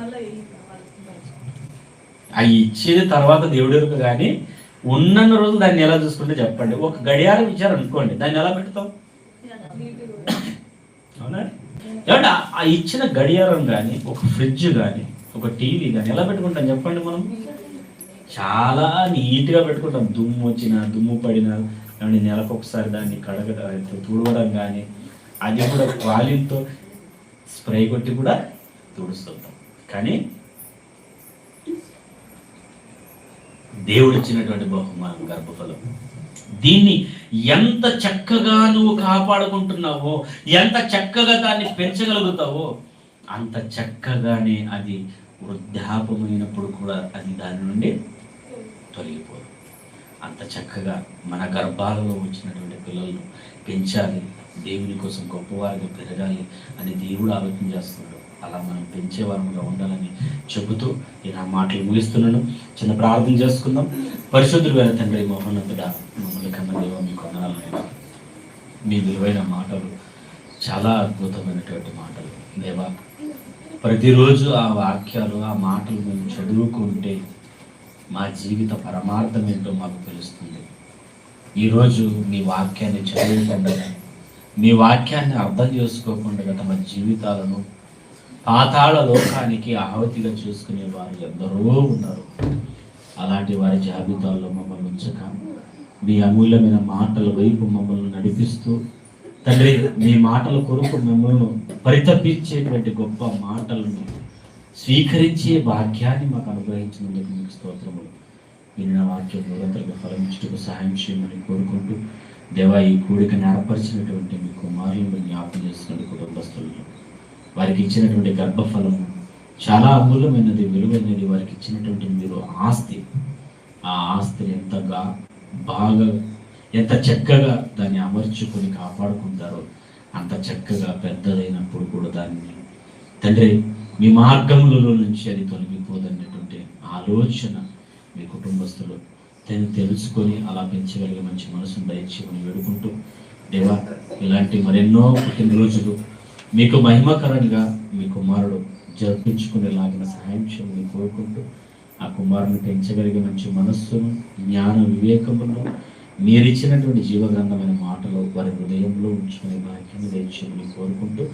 అవి ఇచ్చేది తర్వాత దేవుడి వరకు, కానీ ఉన్నన్న రోజులు దాన్ని ఎలా చూసుకుంటే చెప్పండి. ఒక గడియారం ఇచ్చారు అనుకోండి, దాన్ని ఎలా పెడతాం? అవునా? ఏమంటే ఆ ఇచ్చిన గడియారం కానీ, ఒక ఫ్రిడ్జ్ కానీ, ఒక టీవీ కానీ ఎలా పెట్టుకుంటాం చెప్పండి? మనం చాలా నీట్గా పెట్టుకుంటాం. దుమ్ము వచ్చినా, దుమ్ము పడినా, ఏమంటే నెలకు ఒకసారి దాన్ని తుడవడం కానీ, అది కూడా వాల్యూమ్తో స్ప్రే కొట్టి కూడా తుడుస్తుంటాం. కానీ దేవుడు ఇచ్చినటువంటి బహుమానం గర్భఫలం, దీన్ని ఎంత చక్కగా నువ్వు కాపాడుకుంటున్నావో, ఎంత చక్కగా దాన్ని పెంచగలుగుతావో, అంత చక్కగానే అది వృద్ధాపమైనప్పుడు కూడా అది దాని నుండి తొలగిపోదు. అంత చక్కగా మన గర్భాలలో వచ్చినటువంటి పిల్లలను పెంచాలి, దేవుని కోసం గొప్పవారిగా పెరగాలి అని దేవుడు ఆలోచన చేస్తున్నాడు. అలా మనం పెంచేవారంగా ఉండాలని చెబుతూ నేను ఆ మాటలు ముగిస్తున్నాను. చిన్న ప్రార్థన చేసుకుందాం. పరిశుద్ధుడైన తండ్రి, మహోన్నతుడా, మమ్మల్ని కన్న దేవ, మీ కొందనాలైనా మీ విలువైన మాటలు చాలా అద్భుతమైనటువంటి మాటలు దేవా. ప్రతిరోజు ఆ వాక్యాలు, ఆ మాటలు మేము చదువుకుంటే మా జీవిత పరమార్థం ఏంటో మాకు తెలుస్తుంది. ఈరోజు మీ వాక్యాన్ని చదువుకుండా, మీ వాక్యాన్ని అర్థం చేసుకోకుండా తమ జీవితాలను పాతాళ లోకానికి ఆహుతిగా చూసుకునే వారు ఎందరో ఉన్నారు. అలాంటి వారి జాబితాల్లో మమ్మల్ని ఉంచక, మీ అమూల్యమైన మాటల వైపు మమ్మల్ని నడిపిస్తూ తండ్రి, మీ మాటల కొరకు మిమ్మల్ని పరితపించేటువంటి గొప్ప మాటలను స్వీకరించే భాగ్యాన్ని మాకు అనుగ్రహించినందుకు మీకు స్తోత్రములు. విన్న వాక్యం నిరంతరంగా ఫలమించుటకు సహాయం చేయమని కోరుకుంటూ దేవా, ఈ కూడికను ఏర్పరిచినటువంటి మీ కుమారులను జ్ఞాపకం చేస్తున్న కుటుంబస్తులను, వారికి ఇచ్చినటువంటి గర్భఫలము చాలా అమూల్యమైనది, విలువైనది. వారికి ఇచ్చినటువంటి మీరు ఆస్తి, ఆ ఆస్తిని ఎంతగా బాగా, ఎంత చక్కగా దాన్ని అమర్చుకొని కాపాడుకుంటారో అంత చక్కగా పెద్దదైనప్పుడు కూడా దాన్ని తండ్రి మీ మార్గములలో నుంచి అది తొలగిపోదన్నటువంటి ఆలోచన మీ కుటుంబస్తులు తెలుసుకొని అలా పెంచగలిగే మంచి మనసును దయచేయమని వేడుకుంటూ దేవా, ఇలాంటి మరెన్నో పుట్టినరోజులు మీకు మహిమకరంగా మీ కుమారుడు జరిపించుకునేలాగిన సహాయం చేయమని కోరుకుంటూ, ఆ కుమారుని పెంచగలిగే మంచి మనస్సును, జ్ఞాన వివేకమును మీరిచ్చినటువంటి జీవగ్రంథమైన మాటలు వారి హృదయంలో ఉంచుకునే భాగ్యాన్ని దయచేయమని కోరుకుంటూ,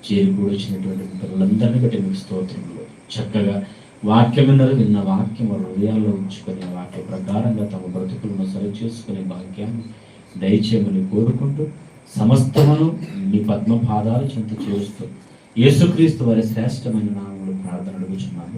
చేరుకూడొచ్చినటువంటి పిల్లలందరినీ బట్టి మీకు స్తోత్రములు. చక్కగా వాక్యం విన్న వాక్యం వారి హృదయాల్లో ఉంచుకునే వాక్య ప్రకారంగా తమ బ్రతుకులను సరి చేసుకునే భాగ్యాన్ని దయచేయమని కోరుకుంటూ, సమస్తమును మీ పద్మ పాదాలు చెంత చేస్తూ యేసుక్రీస్తు వారి శ్రేష్టమైన నామములో ప్రార్థన అడుగుచున్నాము.